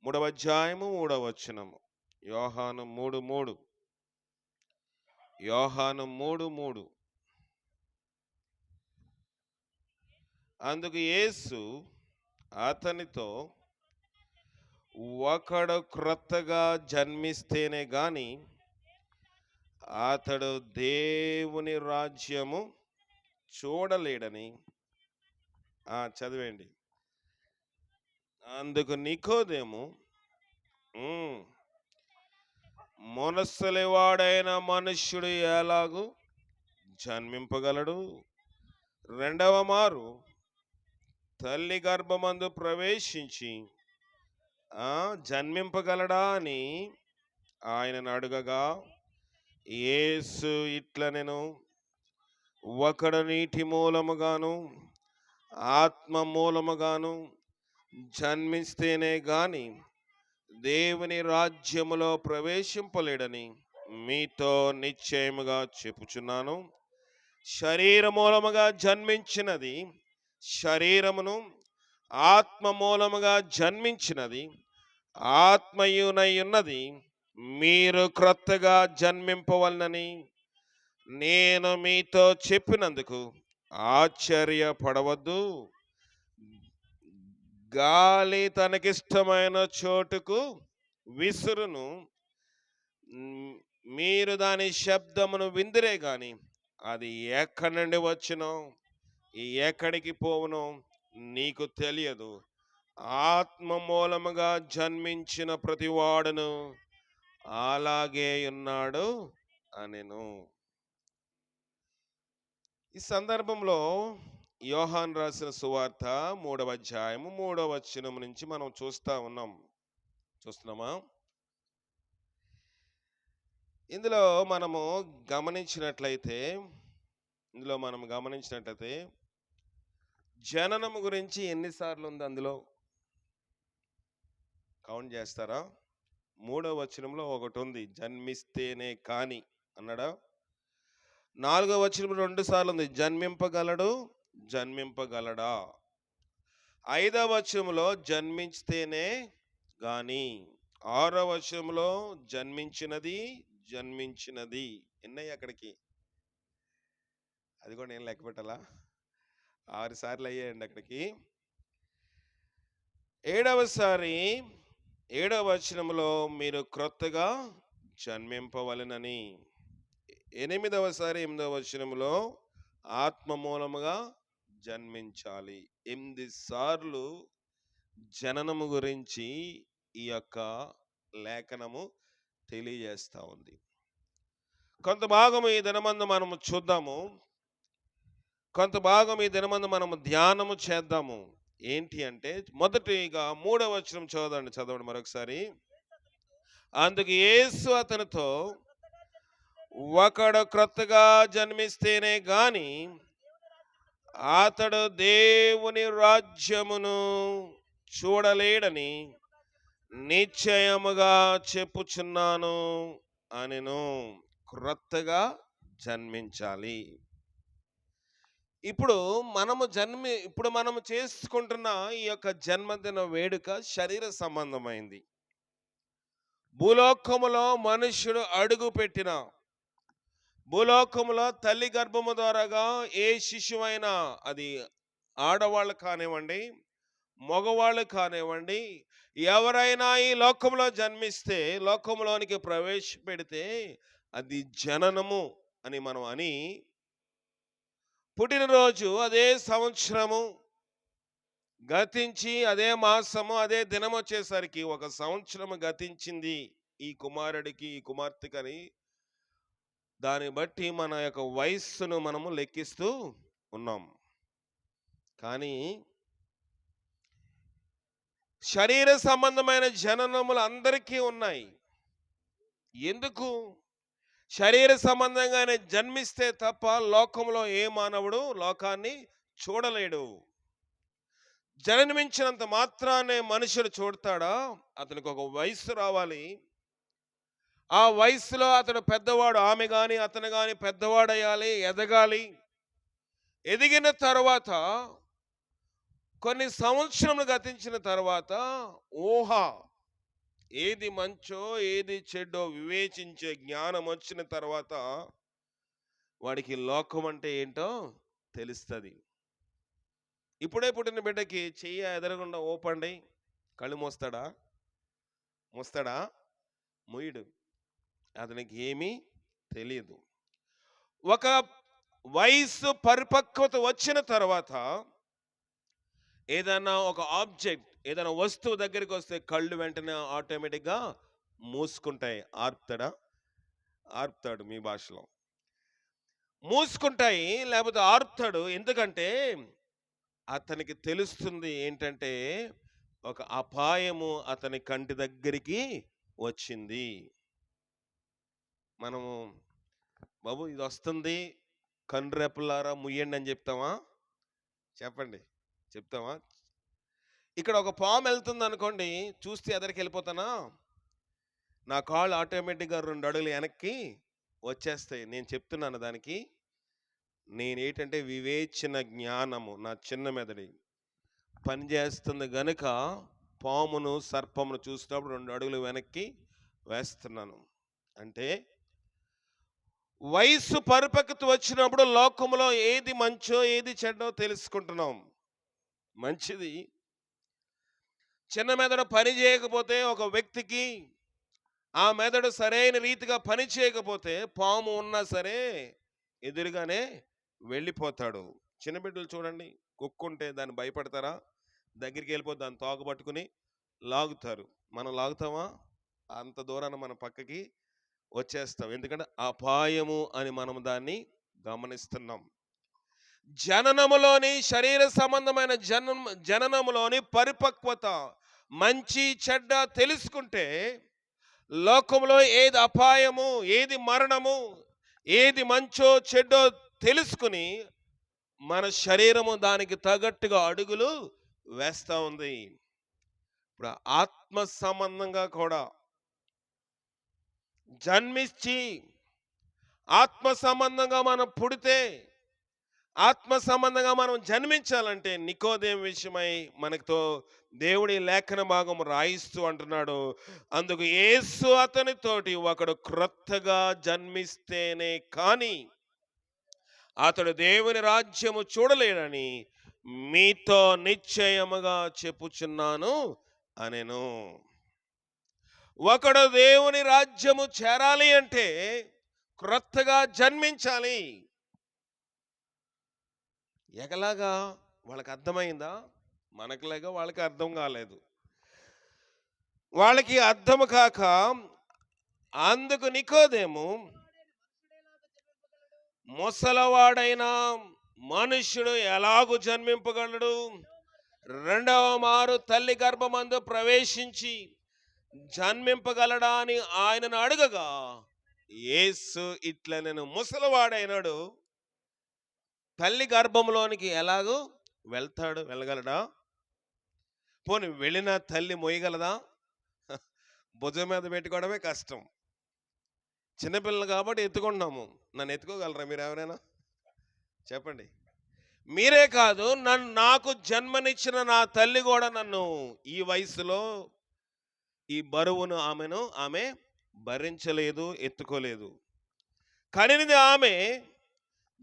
3వ అధ్యాయము 3వ వచనము. యోహాను 3:3. యోహాను 3:3. అందుకు యేసు అతనితో, ఒకడు క్రొత్తగా జన్మిస్తేనే గాని అతడు దేవుని రాజ్యము చూడలేడని. చదివేయండి. అందుకు నికోదేము, మునసలివాడైన మనుష్యుడు ఎలాగూ జన్మింపగలడు? రెండవ మారు తల్లి గర్భమందు ప్రవేశించి జన్మింపగలడా అని ఆయనను అడుగగా, యేసు ఇట్లనెను, ఒకడు నీటి మూలముగాను ఆత్మ మూలముగాను జన్మిస్తేనే గాని దేవుని రాజ్యములో ప్రవేశింపలేడని మీతో నిశ్చయముగా చెప్పుచున్నాను. శరీర మూలముగా జన్మించినది శరీరమును, ఆత్మ మూలముగా జన్మించినది ఆత్మయునై ఉన్నది. మీరు క్రొత్తగా జన్మింపవలనని నేను మీతో చెప్పినందుకు ఆశ్చర్యపడవద్దు. గాలి తనకిష్టమైన చోటుకు విసురును, మీరు దాని శబ్దమును విందిరే గాని అది ఎక్కడి నుండి వచ్చినో ఎక్కడికి పోవునో నీకు తెలియదు. ఆత్మ మూలముగా జన్మించిన ప్రతివాడును అలాగే ఉన్నాడు అనెను. ఈ సందర్భంలో యోహాన్ రాసిన సువార్త 3వ అధ్యాయము 3వ వచనం నుంచి మనం చూస్తున్నామా? ఇందులో మనము గమనించినట్లయితే జననం గురించి ఎన్నిసార్లు ఉంది అందులో కౌంట్ చేస్తారా? 3వ వచనంలో ఒకటి ఉంది, జన్మిస్తేనే కాని అన్నాడా. 4వ వచనం 2 సార్లు ఉంది, జన్మింపగలడా. 5వ వచనంలో జన్మించితేనే గాని. 6వ వచనంలో జన్మించినది. ఎన్నయ్యి అక్కడికి? అది కూడా నేను లెక్క పెట్టాలా? 6 సార్లు అయ్యాయండి అక్కడికి. 7వ వచనంలో మీరు క్రొత్తగా జన్మింపవలెనని. 8వ వచనంలో ఆత్మ మూలముగా జన్మించాలి. 8 సార్లు జననము గురించి ఈ యొక్క లేఖనము తెలియజేస్తా ఉంది. కొంత భాగం ఈ దినమందు మనము చూద్దాము, కొంత భాగం ఈ దినమందు మనము ధ్యానము చేద్దాము. ఏంటి అంటే, మొదటిగా 3వ వచనం చదవండి మరొకసారి. అందుకు యేసు అతనితో, ఒకడు క్రొత్తగా జన్మిస్తేనే గాని అతడు దేవుని రాజ్యమును చూడలేడని నిశ్చయముగా చెప్పుచున్నాను అనెను. క్రొత్తగా జన్మించాలి. ఇప్పుడు మనము చేసుకుంటున్న ఈ యొక్క జన్మదిన వేడుక శరీర సంబంధమైంది. భూలోకములో మనుష్యుడు అడుగు పెట్టిన, భూలోకములో తల్లి గర్భము ద్వారాగా ఏ శిశువైనా, అది ఆడవాళ్ళు కానివ్వండి, మగవాళ్ళు కానివ్వండి, ఎవరైనా ఈ లోకంలో జన్మిస్తే, లోకంలోనికి ప్రవేశపెడితే అది జననము అని మనం అని, పుట్టినరోజు అదే సంవత్సరము గతించి, అదే మాసము, అదే దినం వచ్చేసరికి 1 సంవత్సరము గతించింది ఈ కుమారుడికి, ఈ కుమార్తెకని, దాన్ని బట్టి మన యొక్క వయస్సును మనము లెక్కిస్తూ ఉన్నాం. కానీ శరీర సంబంధమైన జననములు అందరికీ ఉన్నాయి. ఎందుకు? శరీర సంబంధంగానే జన్మిస్తే తప్ప లోకంలో ఏ మానవుడు లోకాన్ని చూడలేడు. జన్మించినంత మాత్రానే మనుషుడు చూడతాడా? అతనికి ఒక వయస్సు రావాలి. ఆ వయస్సులో అతడు పెద్దవాడు, ఆమె కానీ అతను కానీ పెద్దవాడయ్యాలి, ఎదగాలి. ఎదిగిన తర్వాత కొన్ని సంవత్సరములు గతించిన తర్వాత ఊహ, ఏది మంచో ఏది చెడ్డో వివేచించే జ్ఞానం వచ్చిన తర్వాత వాడికి లోకం అంటే ఏంటో తెలుస్తుంది. ఇప్పుడే పుట్టిన బిడ్డకి చెయ్యి ఎదరకుండా ఓపండి, కళ్ళు మూస్తాడా? ముయ్యడు. అతనికి ఏమీ తెలియదు. ఒక వయసు పరిపక్వత వచ్చిన తర్వాత ఏదైనా ఒక ఆబ్జెక్ట్, ఏదైనా వస్తువు దగ్గరికి వస్తే కళ్ళు వెంటనే ఆటోమేటిక్గా మూసుకుంటాయి. ఆర్పుతాడు మీ భాషలో. మూసుకుంటాయి, లేకపోతే ఆర్పుతాడు. ఎందుకంటే అతనికి తెలుస్తుంది ఏంటంటే, ఒక అపాయము అతని కంటి దగ్గరికి వచ్చింది. మనము బాబు ఇది వస్తుంది, కన్నురెప్పలారా ముయ్యండి అని చెప్తామా? ఇక్కడ ఒక పాము వెళ్తుంది అనుకోండి, చూస్తే ఎదరికి వెళ్ళిపోతానా? నా కాళ్ళు ఆటోమేటిక్గా 2 అడుగులు వెనక్కి వచ్చేస్తాయి. నేను చెప్తున్నాను దానికి. నేనేంటంటే వివేచన జ్ఞానము నా చిన్న మెదడి పనిచేస్తుంది గనుక పామును సర్పమును చూసినప్పుడు 2 అడుగులు వెనక్కి వేస్తున్నాను. అంటే వయసు పరిపక్వత వచ్చినప్పుడు లోకములో ఏది మంచో ఏది చెడ్డో తెలుసుకుంటున్నాం. మంచిది. చిన్న మెదడు పని చేయకపోతే ఒక వ్యక్తికి, ఆ మెదడు సరైన రీతిగా పని చేయకపోతే పాము ఉన్నా సరే ఎదురుగానే వెళ్ళిపోతాడు. చిన్న బిడ్డలు చూడండి, కుక్కుంటే దాన్ని భయపడతారా? దగ్గరికి వెళ్ళిపోతే దాన్ని తోక పట్టుకుని లాగుతారు. మనం లాగుతామా? అంత దూరాన మన పక్కకి వచ్చేస్తాం. ఎందుకంటే అపాయము అని మనం దాన్ని గమనిస్తున్నాం. జననములోని శరీర సంబంధమైన జననములోని పరిపక్వత, మంచి చెడ్డ తెలుసుకుంటే, లోకంలో ఏది అపాయము, ఏది మరణము, ఏది మంచో చెడ్డో తెలుసుకుని మన శరీరము దానికి తగ్గట్టుగా అడుగులు వేస్తా ఉంది. ఇప్పుడు ఆత్మ సంబంధంగా కూడా జన్మించి ఆత్మ సంబంధంగా మనం పుడితే, ఆత్మ సంబంధంగా మనం జన్మించాలంటే నికోదేము విషయమై మనతో దేవుడి లేఖన భాగం రాయిస్తూ అంటున్నాడు. అందుకు యేసు అతనితోటి ఒకడు క్రొత్తగా జన్మిస్తేనే కానీ అతడు దేవుని రాజ్యము చూడలేడని మీతో నిశ్చయముగా చెప్పుచున్నాను అనెను. ఒకడు దేవుని రాజ్యము చేరాలి అంటే క్రొత్తగా జన్మించాలి. ఎలాగా? వాళ్ళకి అర్థమైందా? మనకులాగా వాళ్ళకి అర్థం కాలేదు. వాళ్ళకి అర్థం కాక అందుకు నికోదేము, ముసలవాడైన మనుష్యుడు ఎలాగూ జన్మింపగలడు? రెండవ మారు తల్లి గర్భమందు ప్రవేశించి జన్మింపగలడా అని ఆయనను అడగగా, యేసు ఇట్లా నేను ముసలివాడైనాడు, తల్లి గర్భంలోనికి ఎలాగూ వెళ్ళగలడా? పోనీ వెళ్ళిన తల్లి మోయగలదా? భుజం మీద పెట్టుకోవడమే కష్టం. చిన్నపిల్లలు కాబట్టి ఎత్తుకుంటున్నాము. నన్ను ఎత్తుకోగలరా మీరు ఎవరైనా? చెప్పండి. మీరే కాదు, నాకు జన్మనిచ్చిన నా తల్లి కూడా నన్ను ఈ వయసులో ఈ బరువును ఆమె భరించలేదు, ఎత్తుకోలేదు. కనినది ఆమె,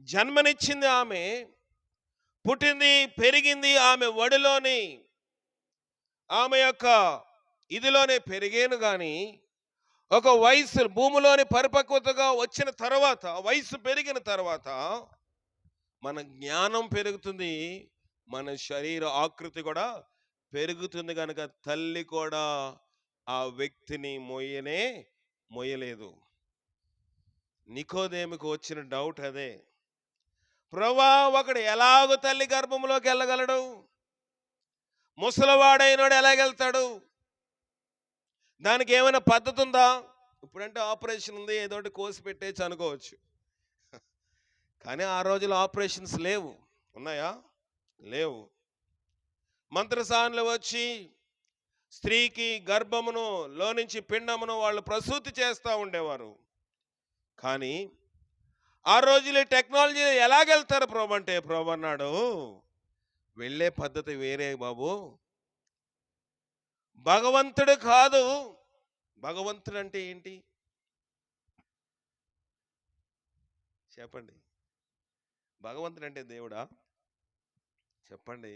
జన్మనిచ్చింది ఆమె, పుట్టింది పెరిగింది ఆమె ఒడిలోని, ఆమె యొక్క ఇదిలోనే పెరిగేను. కానీ ఒక వయసు భూమిలోని పరిపక్వతగా వచ్చిన తర్వాత, వయసు పెరిగిన తర్వాత మన జ్ఞానం పెరుగుతుంది, మన శరీర ఆకృతి కూడా పెరుగుతుంది. కనుక తల్లి కూడా ఆ వ్యక్తిని మోయలేదు. నికోదేముకు వచ్చిన డౌట్ అదే. ప్రభువా, ఒకడు ఎలాగో తల్లి గర్భంలోకి వెళ్ళగలడు? ముసలివాడైనడు ఎలాగెళ్తాడు? దానికి ఏమైనా పద్ధతి ఉందా? ఇప్పుడంటే ఆపరేషన్ ఉంది, ఏదోటి కోసి పెట్టేసి అనుకోవచ్చు. కానీ ఆ రోజుల్లో ఆపరేషన్స్ లేవు. ఉన్నాయా? లేవు. మంత్రసానులు వచ్చి స్త్రీకి గర్భమును లోనుంచి పిండమును వాళ్ళు ప్రసూతి చేస్తూ ఉండేవారు. కానీ ఆ రోజుల్లో టెక్నాలజీ ఎలాగెళ్తారు ప్రభు అంటే, ప్రభు అన్నాడు, వెళ్ళే పద్ధతి వేరే బాబు. భగవంతుడు కాదు. భగవంతుడు అంటే ఏంటి చెప్పండి? భగవంతుడు అంటే దేవుడా? చెప్పండి.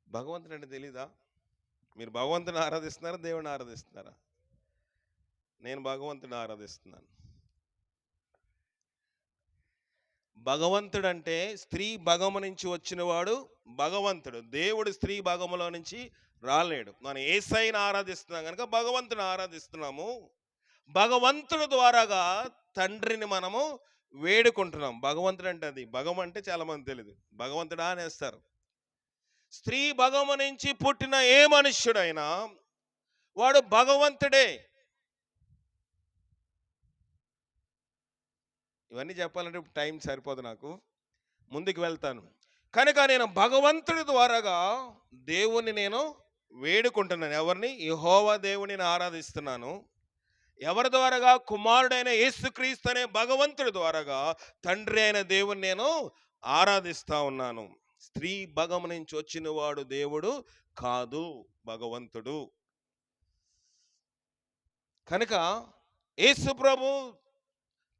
భగవంతుడు అంటే తెలీదా? మీరు భగవంతుని ఆరాధిస్తున్నారా, దేవుడిని ఆరాధిస్తున్నారా? నేను భగవంతుని ఆరాధిస్తున్నాను. భగవంతుడు అంటే స్త్రీ భగము నుంచి వచ్చినవాడు భగవంతుడు. దేవుడు స్త్రీ భగములో నుంచి రాలేడు. మనం యేసయ్యని ఆరాధిస్తున్నాం కనుక భగవంతుని ఆరాధిస్తున్నాము. భగవంతుడు ద్వారాగా తండ్రిని మనము వేడుకుంటున్నాం. భగవంతుడు అంటే అది. భగవం అంటే చాలా మంది తెలియదు. భగవంతుడా అనేస్తారు. స్త్రీ భగము నుంచి పుట్టిన ఏ మనుష్యుడైనా వాడు భగవంతుడే. ఇవన్నీ చెప్పాలంటే టైం సరిపోదు, నాకు ముందుకు వెళ్తాను. కనుక నేను భగవంతుడి ద్వారాగా దేవుణ్ణి నేను వేడుకుంటున్నాను. ఎవరిని? యెహోవా దేవునిని ఆరాధిస్తున్నాను. ఎవరి ద్వారాగా? కుమారుడైన యేసుక్రీస్తు అనే భగవంతుడి ద్వారాగా తండ్రి అయిన దేవుని నేను ఆరాధిస్తా ఉన్నాను. స్త్రీ భగము నుంచి వచ్చిన వాడు దేవుడు కాదు, భగవంతుడు. కనుక యేసు ప్రభు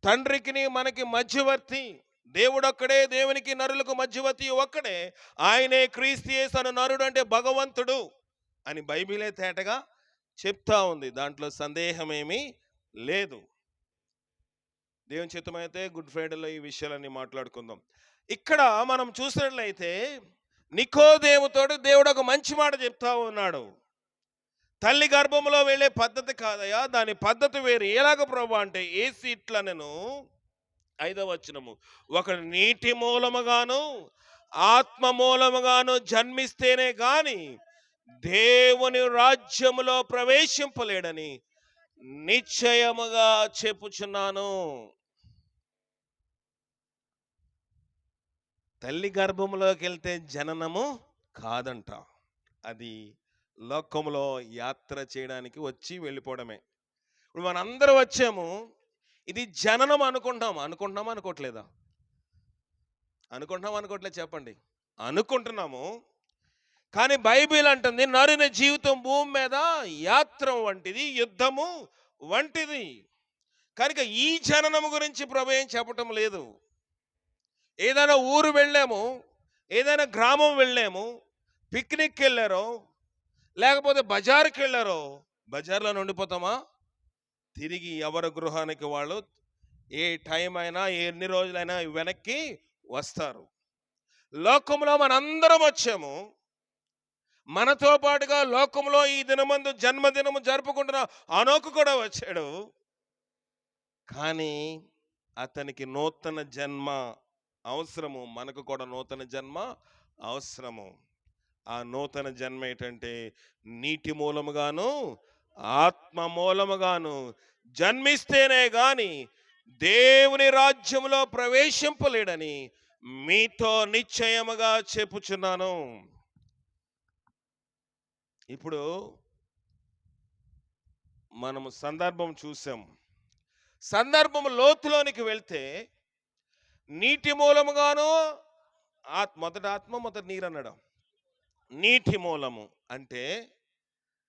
తండ్రికి మనకి మధ్యవర్తి. దేవుడొక్కడే, దేవునికి నరులకు మధ్యవర్తి ఒక్కడే. ఆయనే క్రీస్తు యేసు అను నరుడు అంటే భగవంతుడు అని బైబిలే తేటగా చెప్తా ఉంది. దాంట్లో సందేహమేమీ లేదు. దేవుని చిత్తమైతే గుడ్ ఫ్రైడేలో ఈ విషయాలన్నీ మాట్లాడుకుందాం. ఇక్కడ మనం చూసినట్లయితే నికోదేముతోటి దేవుడు ఒక మంచి మాట చెప్తా ఉన్నాడు. తల్లి గర్భంలో వెళ్ళే పద్ధతి కాదయా, దాని పద్ధతి వేరు. ఎలాగ ప్రభు అంటే, యేసు ఇట్లా నేను 5వ వచనము, ఒకడు నీటి మూలముగాను ఆత్మ మూలముగాను జన్మిస్తేనే గాని దేవుని రాజ్యములో ప్రవేశింపలేడని నిశ్చయముగా చెప్పుచున్నాను. తల్లి గర్భములోకి వెళ్తే జననము కాదంట. అది లోకములో యాత్ర చేయడానికి వచ్చి వెళ్ళిపోవడమే. ఇప్పుడు మనందరూ వచ్చాము, ఇది జననం అనుకుంటున్నామా అనుకోవట్లేదా? అనుకోవట్లేదు చెప్పండి. అనుకుంటున్నాము. కానీ బైబిల్ అంటుంది నరుని జీవితం భూమి మీద యాత్ర వంటిది, యుద్ధము వంటిది. కనుక ఈ జననం గురించి ప్రభు ఏం చెప్పటం లేదు. ఏదైనా ఊరు వెళ్ళాము, ఏదైనా గ్రామం వెళ్ళాము, పిక్నిక్ వెళ్ళారో లేకపోతే బజార్కి వెళ్ళారో, బజార్లో ఉండిపోతామా? తిరిగి ఎవరి గృహానికి వాళ్ళు ఏ టైం అయినా ఎన్ని రోజులైనా వెనక్కి వస్తారు. లోకంలో మనందరం వచ్చాము. మనతో పాటుగా లోకంలో ఈ దినమందు జన్మదినము జరుపుకుంటున్న అనోకు కూడా వచ్చాడు. కానీ అతనికి నూతన జన్మ అవసరము, మనకు కూడా నూతన జన్మ అవసరము. ఆ నూతన జన్మ ఏంటంటే నీటి మూలముగాను ఆత్మ మూలముగాను జన్మిస్తేనే గాని దేవుని రాజ్యంలో ప్రవేశింపలేడని మీతో నిశ్చయముగా చెప్పుచున్నాను. ఇప్పుడు మనము సందర్భం చూసాం. సందర్భం లోతులోనికి వెళ్తే నీటి మూలముగాను మొదట ఆత్మ మొదట నీరు అన్నాడు. నీటి మూలము అంటే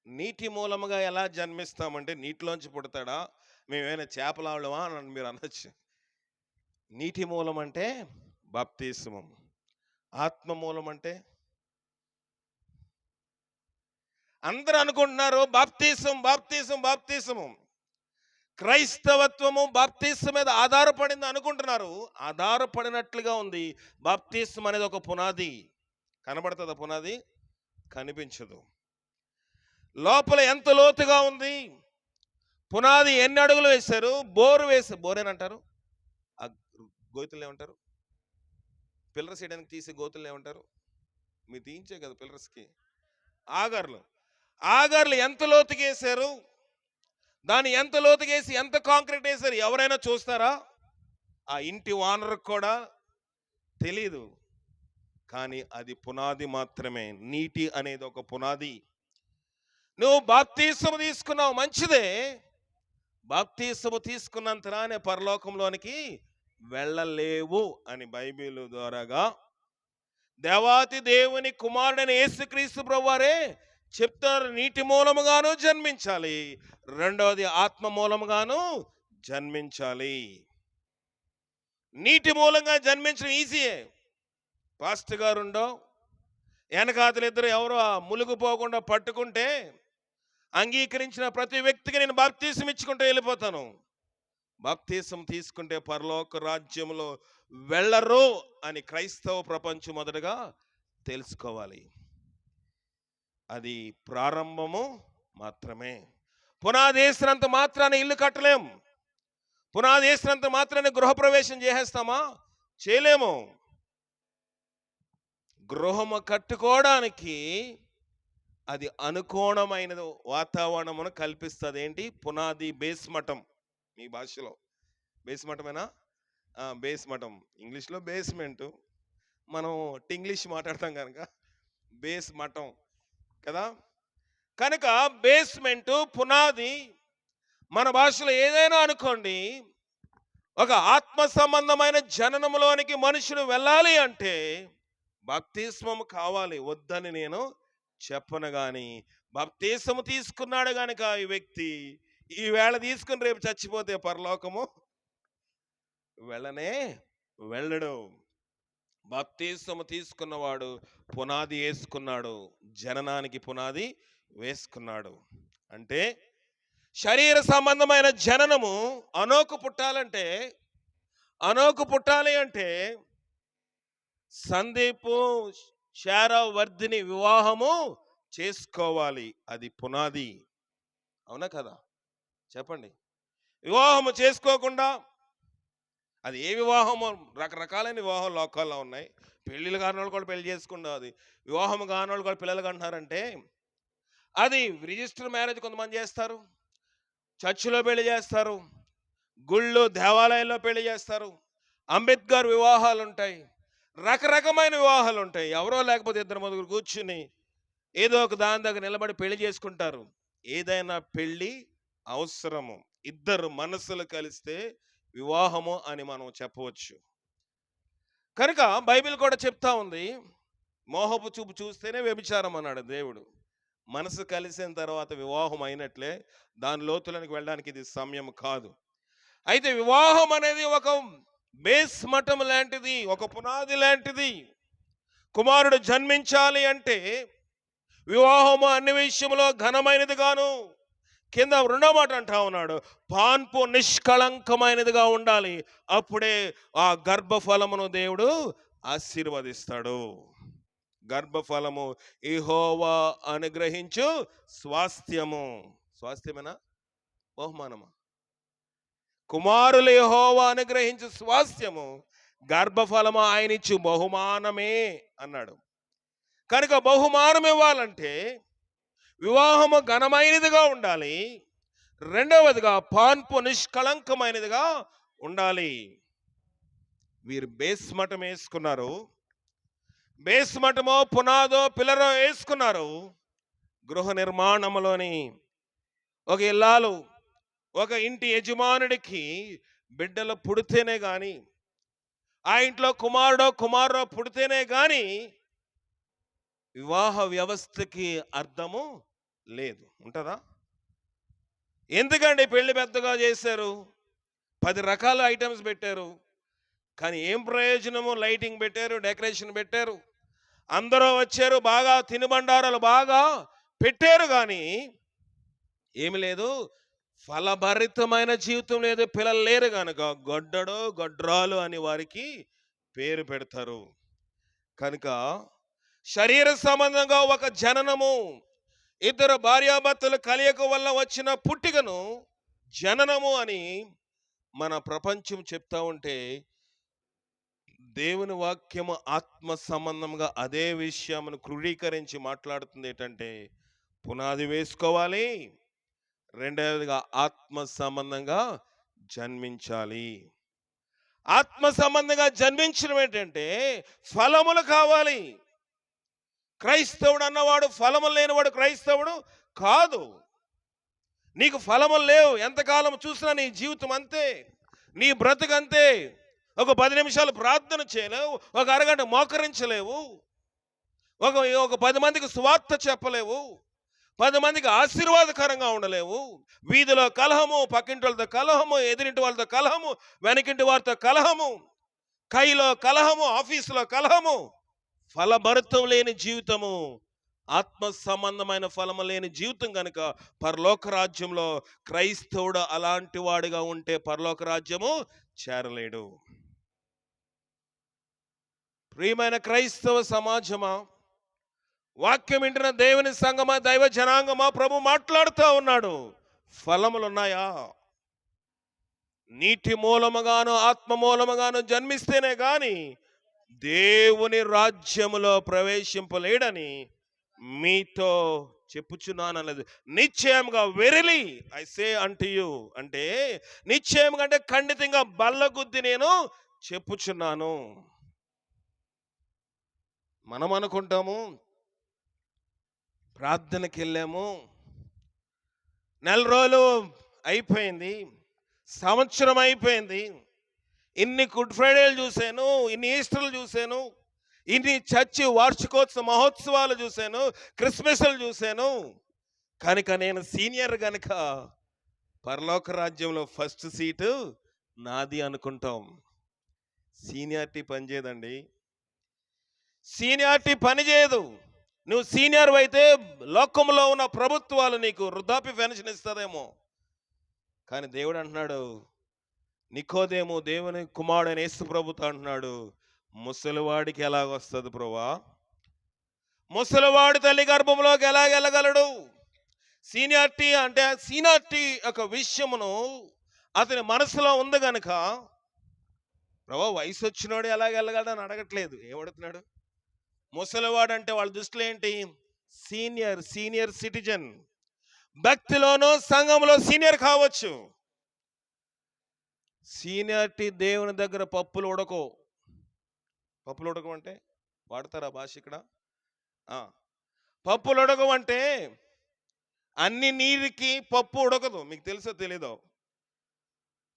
నీటి మూలముగా ఎలా జన్మిస్తామంటే నీటిలోంచి పుడతాడా, మేమేమైనా చేపలాళ్ళమా అని మీరు అనొచ్చు. నీటి మూలం అంటే బాప్తిస్మం. ఆత్మ మూలం అంటే అందరూ అనుకుంటున్నారు బాప్తిస్మము క్రైస్తవత్వము బాప్తిస్మం మీద ఆధారపడింది అనుకుంటున్నారు. ఆధారపడినట్లుగా ఉంది. బాప్తిస్మం అనేది ఒక పునాది. కనబడుతుందా పునాది? కనిపించదు. లోపల ఎంత లోతుగా ఉంది, పునాది ఎన్ని అడుగులు వేశారు, బోరేనంటారు, ఆ గోతులు ఏమంటారు, పిల్లర్స్ వేయడానికి తీసే గోతులు ఏమంటారు, మీరు తీయించే కదా పిల్లర్స్కి, ఆగార్లు ఎంత లోతుగా వేశారు, దాన్ని ఎంత లోతుగేసి ఎంత కాంక్రీట్ వేశారు ఎవరైనా చూస్తారా? ఆ ఇంటి ఓనర్కి కూడా తెలీదు. కానీ అది పునాది మాత్రమే. నీటి అనేది ఒక పునాది. నువ్వు బాప్తిస్మము తీసుకున్నావు, మంచిదే. బాప్తిస్మము తీసుకున్నంతరానే పరలోకంలోనికి వెళ్ళలేవు అని బైబిల్ ద్వారాగా దేవాతి దేవుని కుమారుడైన యేసుక్రీస్తు ప్రభువారే చెప్తారు. నీటి మూలముగాను జన్మించాలి, రెండవది ఆత్మ మూలముగాను జన్మించాలి. నీటి మూలంగా జన్మించడం ఈజీయే. పాస్టర్ గారుండో వెనకాతలు ఇద్దరు ఎవరో ములుగుపోకుండా పట్టుకుంటే అంగీకరించిన ప్రతి వ్యక్తికి నేను బాప్తీసం ఇచ్చుకుంటూ వెళ్ళిపోతాను. బాప్తీసం తీసుకుంటే పరలోక రాజ్యంలో వెళ్ళరు అని క్రైస్తవ ప్రపంచం మొదటగా తెలుసుకోవాలి. అది ప్రారంభము మాత్రమే. పునాది వేసినంత మాత్రాన్ని ఇల్లు కట్టలేం. పునాది వేసినంత మాత్రాన్ని గృహప్రవేశం చేసేస్తామా? చేయలేము. గృహము కట్టుకోవడానికి అది అనుకోణమైన వాతావరణమును కల్పిస్తుంది. ఏంటి? పునాది, బేస్ మఠం. మీ భాషలో బేస్ మఠమేనా? బేస్ మఠం, ఇంగ్లీష్లో బేస్మెంటు, మనం ఇంగ్లీష్ మాట్లాడతాం కనుక బేస్ మఠం కదా. కనుక బేస్మెంటు, పునాది, మన భాషలో ఏదైనా అనుకోండి. ఒక ఆత్మ సంబంధమైన జననములోనికి మనుషుడు వెళ్ళాలి అంటే బాప్తిస్మము కావాలి. వద్దని నేను చెప్పను. కానీ బాప్తిస్మము తీసుకున్నాడు కనుక ఈ వ్యక్తి ఈవేళ తీసుకుని రేపు చచ్చిపోతే పరలోకము వెళ్ళడు. బాప్తిస్మము తీసుకున్నవాడు పునాది వేసుకున్నాడు, జననానికి పునాది వేసుకున్నాడు. అంటే శరీర సంబంధమైన జననము అనోకు పుట్టాలి అంటే సందీపు శారా వర్ధిని వివాహము చేసుకోవాలి. అది పునాది. అవునా కదా? చెప్పండి. వివాహము చేసుకోకుండా అది ఏ వివాహమో, రకరకాలైన వివాహం లోకాల్లో ఉన్నాయి. పెళ్ళిళ్ళు కానివాళ్ళు కూడా పెళ్లి చేసుకుంటారు. అది వివాహం కానివాళ్ళు కూడా పిల్లలు కంటున్నారంటే అది రిజిస్టర్ మ్యారేజ్ కొంతమంది చేస్తారు, చర్చిలో పెళ్లి చేస్తారు, గుళ్ళు దేవాలయాల్లో పెళ్లి చేస్తారు, అంబేద్కర్ వివాహాలు ఉంటాయి, రకరకమైన వివాహాలు ఉంటాయి. ఎవరో లేకపోతే ఇద్దరు ముగ్గురు కూర్చుని ఏదో ఒక దాని దగ్గర నిలబడి పెళ్లి చేసుకుంటారు. ఏదైనా పెళ్లి అవసరము, ఇద్దరు మనసులు కలిస్తే వివాహము అని మనం చెప్పవచ్చు. కనుక బైబిల్ కూడా చెప్తా ఉంది, మోహపు చూపు చూస్తేనే వ్యభిచారం అన్నాడు దేవుడు. మనసు కలిసిన తర్వాత వివాహం అయినట్లే. దాని లోతులకు వెళ్ళడానికి ఇది సమయం కాదు. అయితే వివాహం అనేది ఒక బేస్ మఠం లాంటిది, ఒక పునాది లాంటిది. కుమారుడు జన్మించాలి అంటే వివాహము అన్ని విషయంలో ఘనమైనది గాను, కింద రెండో మాట అంటా ఉన్నాడు, పాన్పు నిష్కళంకమైనదిగా ఉండాలి. అప్పుడే ఆ గర్భఫలమును దేవుడు ఆశీర్వదిస్తాడు. గర్భఫలము యెహోవా అనుగ్రహించు స్వాస్థ్యము. స్వాస్థ్యమేనా, బహుమానమా? కుమారులు యెహోవా అనుగ్రహించు స్వాస్థ్యము, గర్భఫలము ఆయన ఇచ్చు బహుమానమే అన్నాడు. కనుక బహుమానం ఇవ్వాలంటే వివాహము ఘనమైనదిగా ఉండాలి, రెండవదిగా పాన్పు నిష్కళంకమైనదిగా ఉండాలి. వీరు బేస్ మఠం వేసుకున్నారు, బేస్ మఠమో పునాదో పిల్లరో వేసుకున్నారు. గృహ నిర్మాణంలోని ఒక ఇల్లాలు, ఒక ఇంటి యజమానుడికి బిడ్డలు పుడితేనే గాని, ఆ ఇంట్లో కుమారుడో పుడితేనే గాని వివాహ వ్యవస్థకి అర్థము లేదు. ఉంటుందా? ఎందుకండి పెళ్లి పెద్దగా చేశారు, 10 రకాల ఐటమ్స్ పెట్టారు, కానీ ఏం ప్రయోజనము? లైటింగ్ పెట్టారు, డెకరేషన్ పెట్టారు, అందరూ వచ్చారు, బాగా తినుబండారాలు బాగా పెట్టారు, కానీ ఏమి లేదు, ఫలభరితమైన జీవితం లేదు. పిల్లలు లేరు కనుక గొడ్డడు గొడ్రాలు అని వారికి పేరు పెడతారు. కనుక శరీర సంబంధంగా ఒక జననము, ఇద్దరు భార్యాభర్తలు కలయిక వల్ల వచ్చిన పుట్టికను జననము అని మన ప్రపంచం చెప్తా ఉంటే, దేవుని వాక్యము ఆత్మ సంబంధంగా అదే విషయమును క్రోడీకరించి మాట్లాడుతుంది. ఏంటంటే పునాది వేసుకోవాలి, రెండవదిగా ఆత్మ సంబంధంగా జన్మించాలి. ఆత్మ సంబంధంగా జన్మించడం ఏంటంటే ఫలములు కావాలి. క్రైస్తవుడు అన్నవాడు ఫలములు లేనివాడు క్రైస్తవుడు కాదు. నీకు ఫలములు లేవు, ఎంతకాలం చూసినా నీ జీవితం అంతే, నీ బ్రతుకంతే. ఒక 10 నిమిషాలు ప్రార్థన చేయలేవు, ఒక అరగంట మోకరించలేవు, ఒక 10 మందికి సువార్త చెప్పలేవు, 10 మందికి ఆశీర్వాదకరంగా ఉండలేవు. వీధిలో కలహము, పక్కింటి వాళ్ళతో కలహము, ఎదురింటి వాళ్ళతో కలహము, వెనకింటి వారితో కలహము, కైలో కలహము, ఆఫీసులో కలహము. ఫలభరితం లేని జీవితము, ఆత్మ సంబంధమైన ఫలము లేని జీవితం కనుక పరలోక రాజ్యంలో క్రైస్తవుడు అలాంటి వాడిగా ఉంటే పరలోక రాజ్యము చేరలేడు. ప్రియమైన క్రైస్తవ సమాజమా, వాక్యం వింటున్న దేవుని సంగమా, దైవ జనాంగమా, ప్రభు మాట్లాడుతూ ఉన్నాడు. ఫలములు ఉన్నాయా? నీటి మూలముగాను ఆత్మ మూలముగాను జన్మిస్తేనే గాని దేవుని రాజ్యములో ప్రవేశింపలేడని మీతో చెప్పుచున్నాను అన్నది. నిశ్చయంగా వెరలి ఐ సే అంటు యు, అంటే నిశ్చయంగా అంటే ఖండితంగా బల్లగుద్ది నేను చెప్పుచున్నాను. మనం అనుకుంటాము, ప్రార్థనకి వెళ్ళాము, నెల రోజులు అయిపోయింది, సంవత్సరం అయిపోయింది, ఇన్ని గుడ్ ఫ్రైడేలు చూశాను, ఇన్ని ఈస్టర్లు చూశాను, ఇన్ని చర్చి వార్షికోత్సవ మహోత్సవాలు చూశాను, క్రిస్మస్లు చూశాను, కనుక నేను సీనియర్ కనుక పరలోక రాజ్యంలో ఫస్ట్ సీటు నాది అనుకుంటాం. సీనియారిటీ పనిచేయదండి, సీనియారిటీ పనిచేయదు. నువ్వు సీనియర్ అయితే లోకంలో ఉన్న ప్రభుత్వాలు నీకు వృద్ధాప్య పెన్షన్ ఇస్తుందేమో, కానీ దేవుడు అంటున్నాడు, నికోదేము దేవుని కుమారుడైన యేసు ప్రభుతో అంటున్నాడు, ముసలివాడికి ఎలాగొస్తుంది ప్రభువా? ముసలివాడు తల్లి గర్భంలోకి ఎలాగెళ్ళగలడు? సీనియారిటీ అంటే సీనియారిటీ ఒక విషయమును అతని మనసులో ఉంది గనుక ప్రభా వయసు వచ్చినోడు ఎలాగ వెళ్ళగలడు అని అడగట్లేదు. ఏమడుగుతున్నాడు? ముసలివాడు అంటే వాళ్ళ దృష్టిలో ఏంటి? Senior citizen. భక్తిలోనూ సంఘంలో సీనియర్ కావచ్చు. సీనియారిటీ దేవుని దగ్గర పప్పులు ఉడకో. పప్పులు ఉడకమంటే వాడతారా భాష ఇక్కడ? పప్పులు ఉడకమంటే అన్ని నీరుకి పప్పు ఉడకదు. మీకు తెలుసో తెలీదో?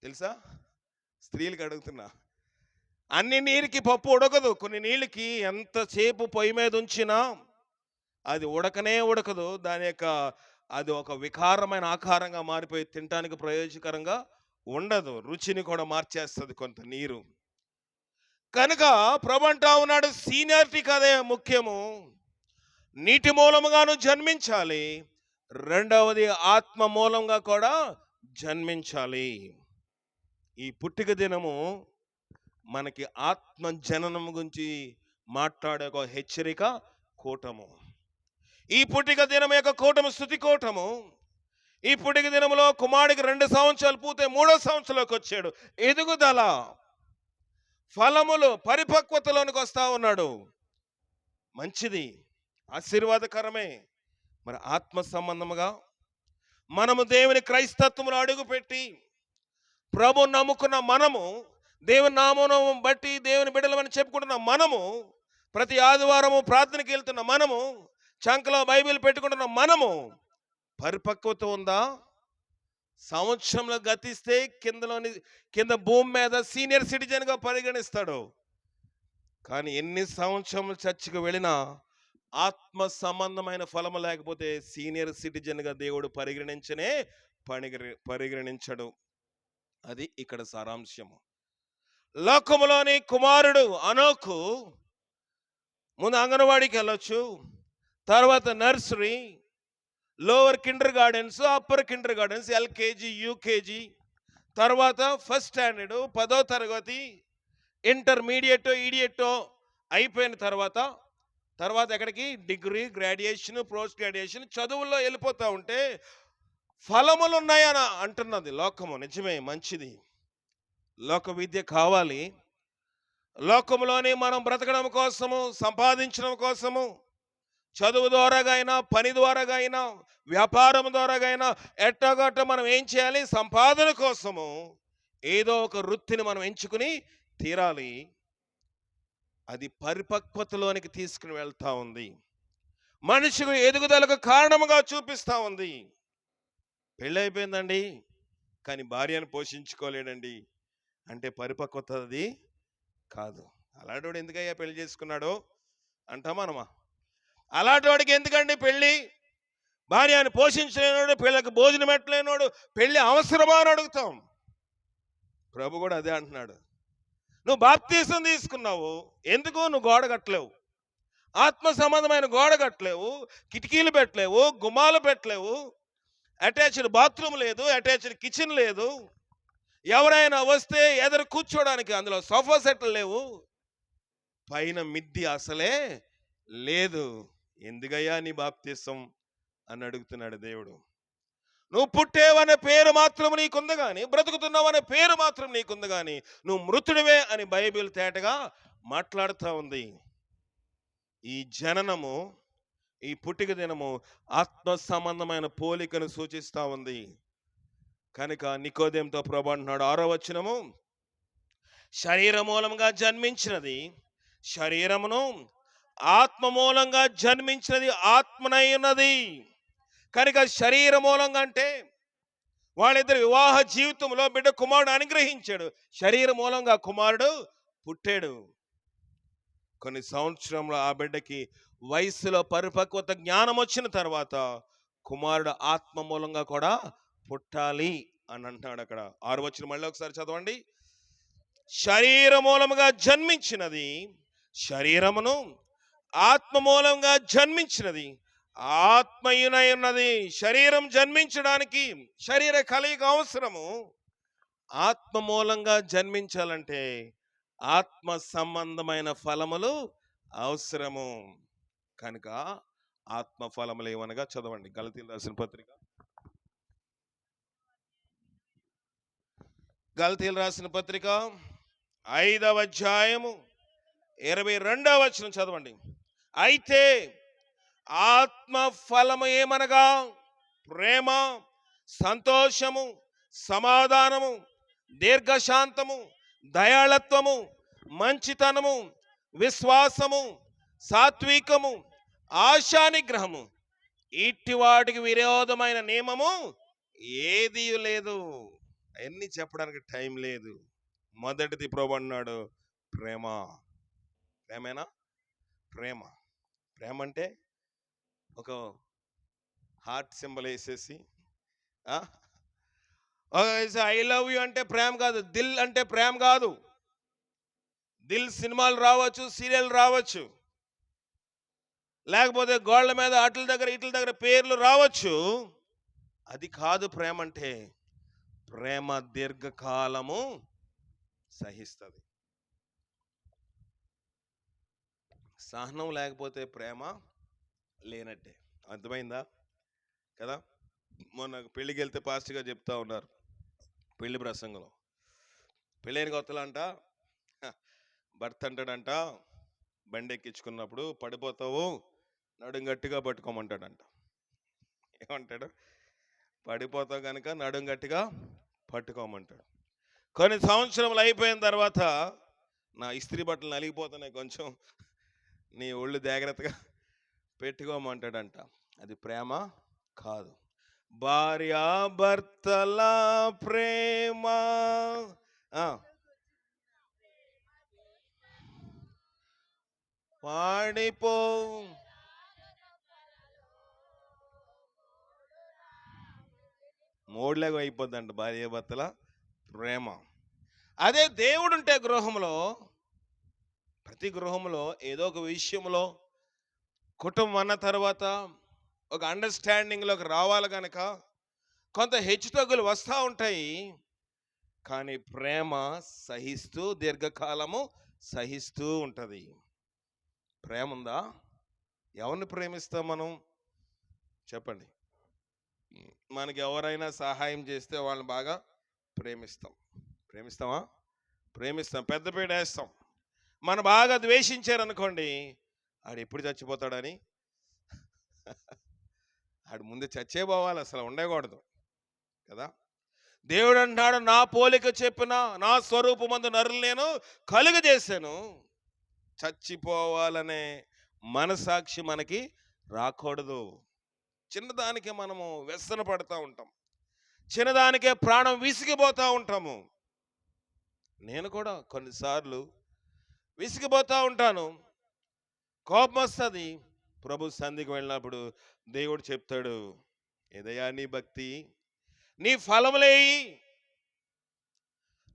తెలుసా? స్త్రీలకి అడుగుతున్నా. అన్ని నీరుకి పప్పు ఉడకదు. కొన్ని నీళ్ళకి ఎంతసేపు పొయ్యి మీద ఉంచినా అది ఉడకనే ఉడకదు. దాని యొక్క అది ఒక వికారమైన ఆకారంగా మారిపోయి తినడానికి ప్రయోజనకరంగా ఉండదు. రుచిని కూడా మార్చేస్తుంది కొంత నీరు. కనుక ప్రభు అంటా ఉన్నాడు, సీనియారిటీ కదే ముఖ్యము, నీటి మూలముగాను జన్మించాలి, రెండవది ఆత్మ మూలంగా కూడా జన్మించాలి. ఈ పుట్టిక దినము మనకి ఆత్మ జననం గురించి మాట్లాడే ఒక హెచ్చరిక కూటము. ఈ పుట్టిక దినం యొక్క కూటము స్తుతి కూటము. ఈ పుట్టిక దినములో కుమారుడికి 2 సంవత్సరాలు పూర్తి 3వ సంవత్సరంలోకి వచ్చాడు. ఎదుగుదల, ఫలములు, పరిపక్వతలోనికి వస్తా ఉన్నాడు. మంచిది, ఆశీర్వాదకరమే. మరి ఆత్మ సంబంధముగా మనము దేవుని క్రైస్తత్వములో అడుగుపెట్టి ప్రభు నమ్ముకున్న మనము, దేవుని నామమును బట్టి దేవుని బిడ్డలమని చెప్పుకుంటున్న మనము, ప్రతి ఆదివారము ప్రార్థనకి వెళ్తున్న మనము, చంకలో బైబిల్ పెట్టుకుంటున్న మనము పరిపక్వత ఉందా? సంవత్సరంలో గతిస్తే కింద భూమి మీద సీనియర్ సిటిజన్గా పరిగణిస్తాడు. కానీ ఎన్ని సంవత్సరములు చర్చికి వెళ్ళినా ఆత్మ సంబంధమైన ఫలము లేకపోతే సీనియర్ సిటిజన్గా దేవుడు పరిగణించడు. అది ఇక్కడ సారాంశము. లోకములోని కుమారుడు అనోకు ముందు అంగన్వాడికి వెళ్ళొచ్చు, తర్వాత nursery, lower Kinder gardens, upper Kinder gardens, LKG, UKG, తర్వాత ఫస్ట్ స్టాండర్డ్, 10వ తరగతి, ఇంటర్మీడియట్, ఈడియట్ అయిపోయిన తర్వాత ఎక్కడికి? డిగ్రీ, గ్రాడ్యుయేషన్, పోస్ట్ గ్రాడ్యుయేషన్ చదువుల్లో వెళ్ళిపోతూ ఉంటే ఫలములు ఉన్నాయని అంటున్నది లోకము. నిజమే, మంచిది. లోక విద్య కావాలి. లోకంలోనే మనం బ్రతకడం కోసము, సంపాదించడం కోసము, చదువు ద్వారాగా అయినా, పని ద్వారాగా అయినా, వ్యాపారం ద్వారాగా అయినా, ఎట్టగట్ట మనం ఏం చేయాలి? సంపాదన కోసము ఏదో ఒక వృత్తిని మనం ఎంచుకుని తీరాలి. అది పరిపక్వతలోనికి తీసుకుని వెళ్తా ఉంది, మనిషికి ఎదుగుదలకు కారణముగా చూపిస్తా ఉంది. పెళ్ళైపోయిందండి కానీ భార్యను పోషించుకోలేడండి అంటే పరిపక్వత అది కాదు. అలాంటి ఎందుకయ్యా పెళ్లి చేసుకున్నాడో అంటామా? అలాంటి వాడికి ఎందుకండి పెళ్ళి? భార్యను పోషించలేనోడు, పిల్లలకు భోజనం పెట్టలేనోడు పెళ్ళి అవసరమా అని అడుగుతాం. ప్రభు కూడా అదే అంటున్నాడు. నువ్వు బాప్తీసం తీసుకున్నావు, ఎందుకు నువ్వు గోడ కట్టలేవు? ఆత్మ సంబంధమైన గోడ కట్టలేవు, కిటికీలు పెట్టలేవు, గుమ్మాలు పెట్టలేవు, అటాచ్డ్ బాత్రూమ్ లేదు, అటాచ్డ్ కిచెన్ లేదు, ఎవరైనా వస్తే ఎదురు కూర్చోడానికి అందులో సోఫా సెట్లు లేవు, పైన మిద్ది అసలే లేదు. ఎందుకయ్యా నీ బాప్తీసం అని అడుగుతున్నాడు దేవుడు. నువ్వు పుట్టేవనే పేరు మాత్రం నీకుంది కానీ, బ్రతుకుతున్నావనే పేరు మాత్రం నీకుంది కానీ నువ్వు మృతుడివే అని బైబిల్ తేటగా మాట్లాడుతూ ఉంది. ఈ జననము, ఈ పుట్టిక దినము ఆత్మ సంబంధమైన పోలికను సూచిస్తూ ఉంది. కనుక నికోదేముతో ప్రభు అంటున్నాడు 6వ వచనము, శరీర మూలంగా జన్మించినది శరీరమును, ఆత్మ మూలంగా జన్మించినది ఆత్మనై ఉన్నది. కనుక శరీర మూలంగా అంటే వాళ్ళిద్దరు వివాహ జీవితంలో బిడ్డ కుమారుడు అనుగ్రహించాడు, శరీర మూలంగా కుమారుడు పుట్టాడు. కొన్ని సంవత్సరంలో ఆ బిడ్డకి వయసులో పరిపక్వత జ్ఞానం వచ్చిన తర్వాత కుమారుడు ఆత్మ మూలంగా కూడా పుట్టాలి అని అంటున్నాడు. అక్కడ 6వ వచనం మళ్ళీ ఒకసారి చదవండి. శరీర మూలముగా జన్మించినది శరీరమును, ఆత్మ మూలంగా జన్మించినది ఆత్మయునై ఉన్నది. శరీరం జన్మించడానికి శరీర కలయిక అవసరము. ఆత్మ మూలంగా జన్మించాలంటే ఆత్మ సంబంధమైన ఫలములు అవసరము. కనుక ఆత్మ ఫలములు ఏమనగా చదవండి. గలతీయులకు రాసిన పత్రిక, గలతీయులకు రాసిన పత్రిక 5వ అధ్యాయము 22వ వచనం చదవండి. అయితే ఆత్మ ఫలము ఏమనగా ప్రేమ, సంతోషము, సమాధానము, దీర్ఘశాంతము, దయాళత్వము, మంచితనము, విశ్వాసము, సాత్వికము, ఆశానిగ్రహము. ఇట్టి వాటికి విరోధమైన నియమము ఏదీ లేదు. అవన్నీ చెప్పడానికి టైం లేదు. మొదటిది ప్రభు అన్నాడు ప్రేమ. ప్రేమేనా? ప్రేమ. ప్రేమ అంటే ఒక హార్ట్ సింబల్ వేసేసి ఐ లవ్ యూ అంటే ప్రేమ కాదు. దిల్ అంటే ప్రేమ కాదు. దిల్ సినిమాలు రావచ్చు, సీరియల్ రావచ్చు, లేకపోతే గోళ్ళ మీద అట్ల దగ్గర పేర్లు రావచ్చు. అది కాదు ప్రేమ అంటే. ప్రేమ దీర్ఘకాలము సహిస్తుంది. సహనం లేకపోతే ప్రేమ లేనట్టే. అర్థమైందా కదా? మొన్న పెళ్ళికి వెళ్తే పాస్టర్గా చెప్తా ఉన్నారు పెళ్లి ప్రసంగంలో. పెళ్ళైన కొత్తలో అంట భర్త అంటాడంట, బండి ఎక్కించుకున్నప్పుడు పడిపోతావు, నడుం గట్టిగా పట్టుకోమంటాడంట. ఏమంటాడు? పడిపోతావు కనుక నడుం గట్టిగా పట్టుకోమంటాడు. కొన్ని సంవత్సరములు అయిపోయిన తర్వాత నా ఇస్త్రీ బట్టలు నలిగిపోతున్నాయి, కొంచెం నీ ఒళ్ళు జాగ్రత్తగా పెట్టుకోమంటాడంట. అది ప్రేమ కాదు. భార్యాభర్తల ప్రేమ పాడిపో మోడ్లాగా అయిపోద్దంట భార్యాభర్తల ప్రేమ. అదే దేవుడుంటే గృహంలో, ప్రతి గృహంలో ఏదో ఒక విషయంలో కుటుంబం అన్న తర్వాత ఒక అండర్స్టాండింగ్లోకి రావాలి కనుక కొంత హెచ్చుతగ్గులు వస్తూ ఉంటాయి. కానీ ప్రేమ సహిస్తూ దీర్ఘకాలము సహిస్తూ ఉంటుంది. ప్రేమ ఉందా? ఎవరిని ప్రేమిస్తాం మనం? చెప్పండి. మనకి ఎవరైనా సహాయం చేస్తే వాళ్ళని బాగా ప్రేమిస్తామా? ప్రేమిస్తాం, పెద్దపీట వేస్తాం. మనం బాగా ద్వేషించారనుకోండి, ఆడు ఎప్పుడు చచ్చిపోతాడని ఆడు ముందు చచ్చే పోవాలి, అసలు ఉండకూడదు కదా. దేవుడు అంటాడు, నా పోలిక చెప్పిన నా స్వరూపమందు నరులు నేను కలుగజేశాను. చచ్చిపోవాలనే మనసాక్షి మనకి రాకూడదు. చిన్నదానికే మనము వ్యసన పడుతూ ఉంటాం, చిన్నదానికే ప్రాణం విసిగిపోతూ ఉంటాము. నేను కూడా కొన్నిసార్లు విసిగిపోతూ ఉంటాను, కోపం వస్తుంది. ప్రభు సంధికి వెళ్ళినప్పుడు దేవుడు చెప్తాడు, ఏదయ్యా నీ భక్తి, నీ ఫలములేయి,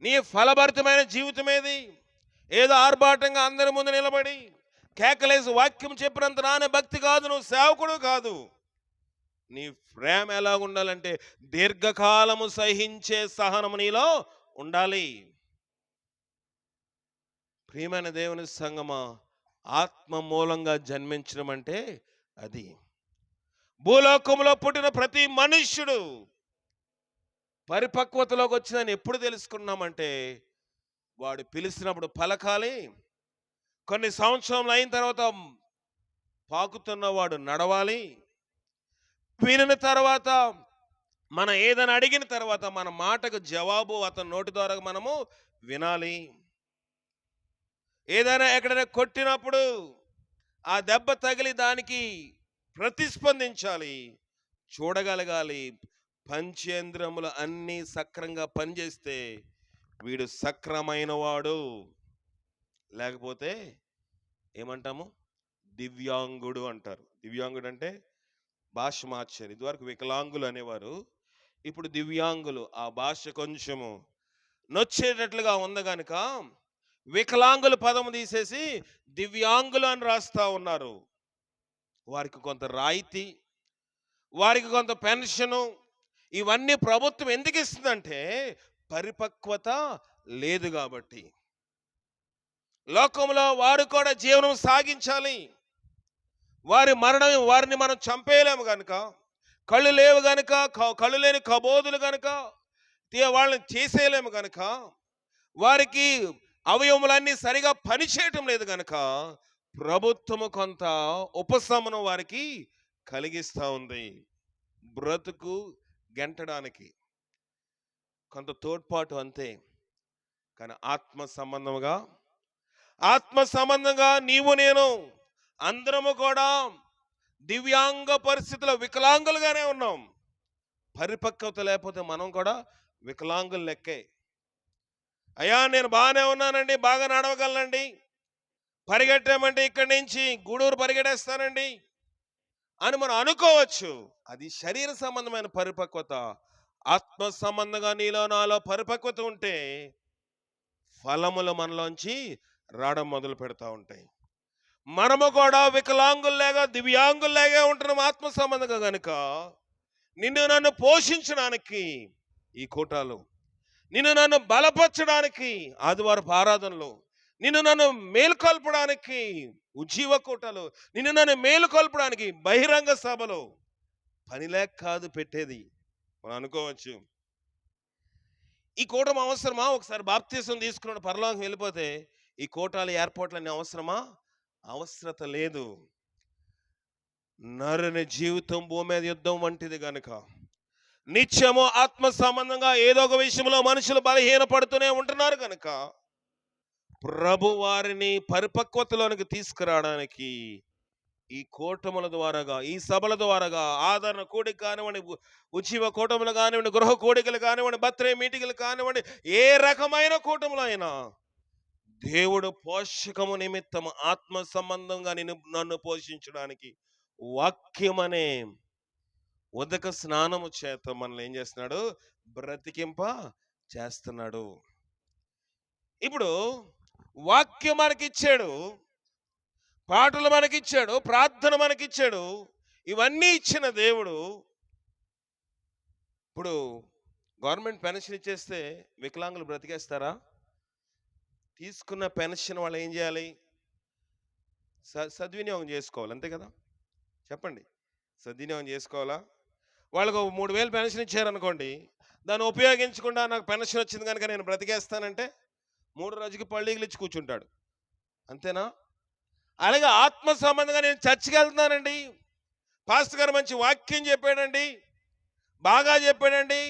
నీ ఫలభరితమైన జీవితం ఏది? ఏదో ఆర్భాటంగా అందరి ముందు నిలబడి కేకలేసి వాక్యం చెప్పినంత నానే భక్తి కాదు, నువ్వు సేవకుడు కాదు. నీ ప్రేమ ఎలా ఉండాలంటే దీర్ఘకాలము సహించే సహనము నీలో ఉండాలి. ప్రియమైన దేవుని సంగమా, ఆత్మ మూలంగా జన్మించడం అంటే అది. భూలోకంలో పుట్టిన ప్రతి మనుష్యుడు పరిపక్వతలోకి వచ్చిందని ఎప్పుడు తెలుసుకున్నామంటే, వాడు పిలిచినప్పుడు పలకాలి, కొన్ని సంవత్సరాలు అయిన తర్వాత పాకుతున్నవాడు నడవాలి, వినిన తర్వాత మనం ఏదైనా అడిగిన తర్వాత మన మాటకు జవాబు అతని నోటి ద్వారా మనము వినాలి. ఏదైనా ఎక్కడైనా కొట్టినప్పుడు ఆ దెబ్బ తగిలి దానికి ప్రతిస్పందించాలి, చూడగలగాలి. పంచేంద్రములు అన్నీ సక్రంగా పనిచేస్తే వీడు సక్రమైన వాడు. లేకపోతే ఏమంటాము? దివ్యాంగుడు అంటారు. దివ్యాంగుడు అంటే భాష మార్చారు. ఇదివరకు వికలాంగులు అనేవారు, ఇప్పుడు దివ్యాంగులు. ఆ భాష కొంచెము నొచ్చేటట్లుగా ఉంది కనుక వికలాంగులు పదము తీసేసి దివ్యాంగులు అని రాస్తా ఉన్నారు. వారికి కొంత రాయితీ, వారికి కొంత పెన్షను, ఇవన్నీ ప్రభుత్వం ఎందుకు ఇస్తుందంటే పరిపక్వత లేదు కాబట్టి. లోకంలో వారు కూడా జీవనం సాగించాలి. వారిని మనం చంపేయలేము కనుక, కళ్ళు లేవు కనుక, కళ్ళు లేని కబోదులు కనుక వాళ్ళని చేసేయలేము కనుక, వారికి అవయవములన్నీ సరిగా పనిచేయటం లేదు గనక ప్రభుత్వము కొంత ఉపశమనం వారికి కలిగిస్తూ ఉంది. బ్రతుకు గెంటడానికి కొంత తోడ్పాటు అంతే. కానీ ఆత్మ సంబంధంగా నీవు నేను అందరము కూడా దివ్యాంగ పరిస్థితుల్లో వికలాంగులుగానే ఉన్నాం. పరిపక్వత లేకపోతే మనం కూడా వికలాంగులు లెక్కే. అయ్యా నేను బాగానే ఉన్నానండి, బాగా నడవగలనండి, పరిగెట్టామంటే ఇక్కడి నుంచి గూడూరు పరిగెట్టేస్తానండి అని మనం అనుకోవచ్చు. అది శరీర సంబంధమైన పరిపక్వత. ఆత్మ సంబంధంగా నీలో నాలో పరిపక్వత ఉంటే ఫలములు మనలోంచి రావడం మొదలు పెడతా ఉంటాయి. మనము కూడా వికలాంగుల్లాగా దివ్యాంగుల్లాగా ఉంటున్నాం ఆత్మ సంబంధంగా గనుక నిన్ను నన్ను పోషించడానికి ఈ కూటాలు, నిన్ను నన్ను బలపరచడానికి ఆదివారపు ఆరాధనలు, నిన్ను నన్ను మేలుకొల్పడానికి ఉజ్జీవ కూటాలు, నిన్ను నన్ను మేలుకొల్పడానికి బహిరంగ సభలు పనిలేక కాదు పెట్టేది. మనం అనుకోవచ్చు ఈ కూటం అవసరమా, ఒకసారి బాప్తీసం తీసుకున్న పరలోకం వెళ్ళిపోతే ఈ కూటాలు ఏర్పాట్లన్నీ అవసరమా? అవసరత లేదు. నరుని జీవితం భూమి మీద యుద్ధం వంటిది గనుక నిత్యము ఆత్మ సంబంధంగా ఏదో ఒక విషయంలో మనుషులు బలహీనపడుతూనే ఉంటున్నారు కనుక ప్రభు వారిని పరిపక్వతలోనికి తీసుకురావడానికి ఈ కూటముల ద్వారాగా, ఈ సభల ద్వారాగా, ఆదరణ కూడిక కానివ్వండి, ఉజ్జీవ కూటములు కానివ్వండి, గృహ కూడికలు కానివ్వండి, బర్త్డే మీటింగులు కానివ్వండి, ఏ రకమైన కూటములు అయినా దేవుడు పోషకము నిమిత్తం ఆత్మ సంబంధంగా నన్ను పోషించడానికి వాక్యమనే ఉదక స్నానము చేత మనల్ని ఏం చేస్తున్నాడు? బ్రతికింప చేస్తున్నాడు. ఇప్పుడు వాక్యం మనకిచ్చాడు, పాటలు మనకిచ్చాడు, ప్రార్థన మనకిచ్చాడు, ఇవన్నీ ఇచ్చిన దేవుడు ఇప్పుడు గవర్నమెంట్ పెన్షన్ ఇచ్చేస్తే వికలాంగులు బ్రతికేస్తారా? తీసుకున్న పెన్షన్ వాళ్ళు ఏం చేయాలి? సద్వినియోగం చేసుకోవాలి, అంతే కదా? చెప్పండి, సద్వినియోగం చేసుకోవాలా? వాళ్ళకు 3000 పెన్షన్ ఇచ్చారనుకోండి, దాన్ని ఉపయోగించకుండా నాకు పెన్షన్ వచ్చింది కనుక నేను బ్రతికేస్తానంటే 3 రోజుకి పళ్ళీలు ఇచ్చి కూర్చుంటాడు, అంతేనా? అలాగే ఆత్మ సంబంధంగా నేను చర్చికి వెళ్తున్నానండి, పాస్టర్ గారు మంచి వాక్యం చెప్పాడండి, బాగా చెప్పాడండి,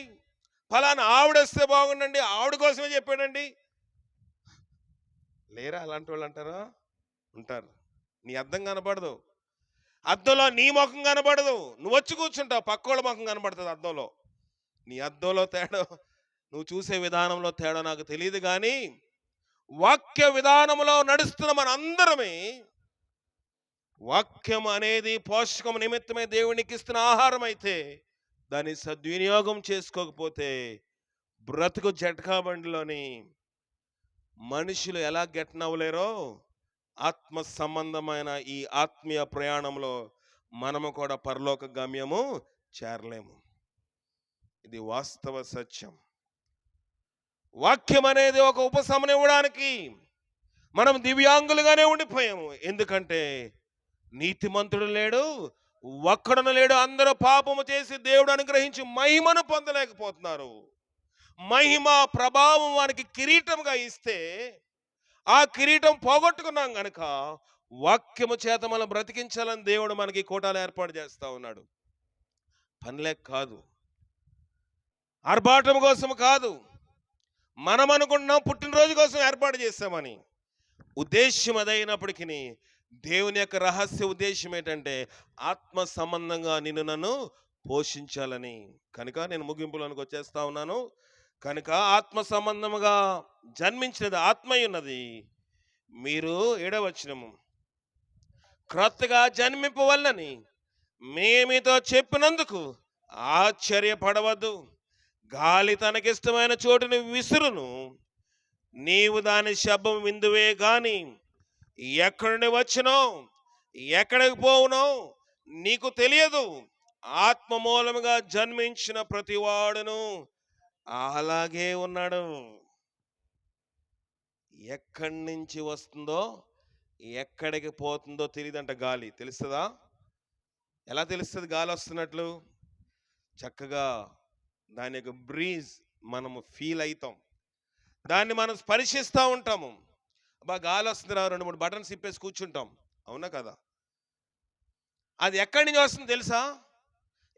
ఫలానా ఆవిడ వస్తే బాగుండండి, ఆవిడ కోసమే చెప్పాడండి, లేరా అలాంటి వాళ్ళు? అంటారా? ఉంటారు. నీ అద్దం కనపడదు, అద్దంలో నీ ముఖం కనపడదు, నువ్వు వచ్చి కూర్చుంటావు, పక్కోళ్ళ ముఖం కనపడుతుంది అద్దంలో. నీ అద్దంలో తేడా, నువ్వు చూసే విధానంలో తేడా నాకు తెలియదు, కానీ వాక్య విధానంలో నడుస్తున్న మన అందరమే వాక్యం అనేది పోషకం నిమిత్తమే దేవునికి ఇస్తున్న ఆహారం అయితే దాన్ని సద్వినియోగం చేసుకోకపోతే బ్రతుకు జట్కా బండిలోని మనుషులు ఎలా గెట్టనవ్వలేరో ఆత్మ సంబంధమైన ఈ ఆత్మీయ ప్రయాణంలో మనము కూడా పరలోక గమ్యము చేరలేము. ఇది వాస్తవ సత్యం. వాక్యం అనేది ఒక ఉపశమనం ఇవ్వడానికి మనం దివ్యాంగులుగానే ఉండిపోయాము. ఎందుకంటే నీతిమంతుడు లేడు, ఒక్కడును లేడు, అందరూ పాపము చేసి దేవుడు అనుగ్రహించి మహిమను పొందలేకపోతున్నారు. మహిమ ప్రభావం వానికి కిరీటంగా ఇస్తే ఆ కిరీటం పోగొట్టుకున్నాం గనక వాక్యము చేత మనం బ్రతికించాలని దేవుడు మనకి కోటాలు ఏర్పాటు చేస్తా ఉన్నాడు. పనిలేక కాదు, ఆర్భాటం కోసం కాదు, మనం అనుకుంటున్నాం పుట్టినరోజు కోసం ఏర్పాటు చేస్తామని. ఉద్దేశ్యం అదైనప్పటికీ దేవుని యొక్క రహస్య ఉద్దేశం ఏంటంటే ఆత్మ సంబంధంగా నిన్ను నన్ను పోషించాలని. కనుక నేను ముగింపులోనికి వచ్చేస్తా ఉన్నాను. కనుక ఆత్మ సంబంధముగా జన్మించినది ఆత్మయ్య ఉన్నది. మీరు 7వ వచనము, క్రొత్తగా జన్మింపవల్లని మేమితో చెప్పినందుకు ఆశ్చర్యపడవద్దు. గాలి తనకిష్టమైన చోటుని విసురును, నీవు దాని శబ్దం విందువే గాని ఎక్కడి నుండి వచ్చినో ఎక్కడికి పోవునో నీకు తెలియదు. ఆత్మ మూలముగా జన్మించిన ప్రతివాడును అలాగే ఉన్నాడు. ఎక్కడి నుంచి వస్తుందో ఎక్కడికి పోతుందో తెలియదంట గాలి. తెలుస్తుందా? ఎలా తెలుస్తుంది గాలి వస్తున్నట్లు? చక్కగా దాని యొక్క బ్రీజ్ మనము ఫీల్ అవుతాం, దాన్ని మనం స్పర్శిస్తూ ఉంటాము. గాలి వస్తుందిరా, 2 3 బటన్స్ ఇప్పేసి కూర్చుంటాం. అవునా కదా? అది ఎక్కడి నుంచి వస్తుంది తెలుసా?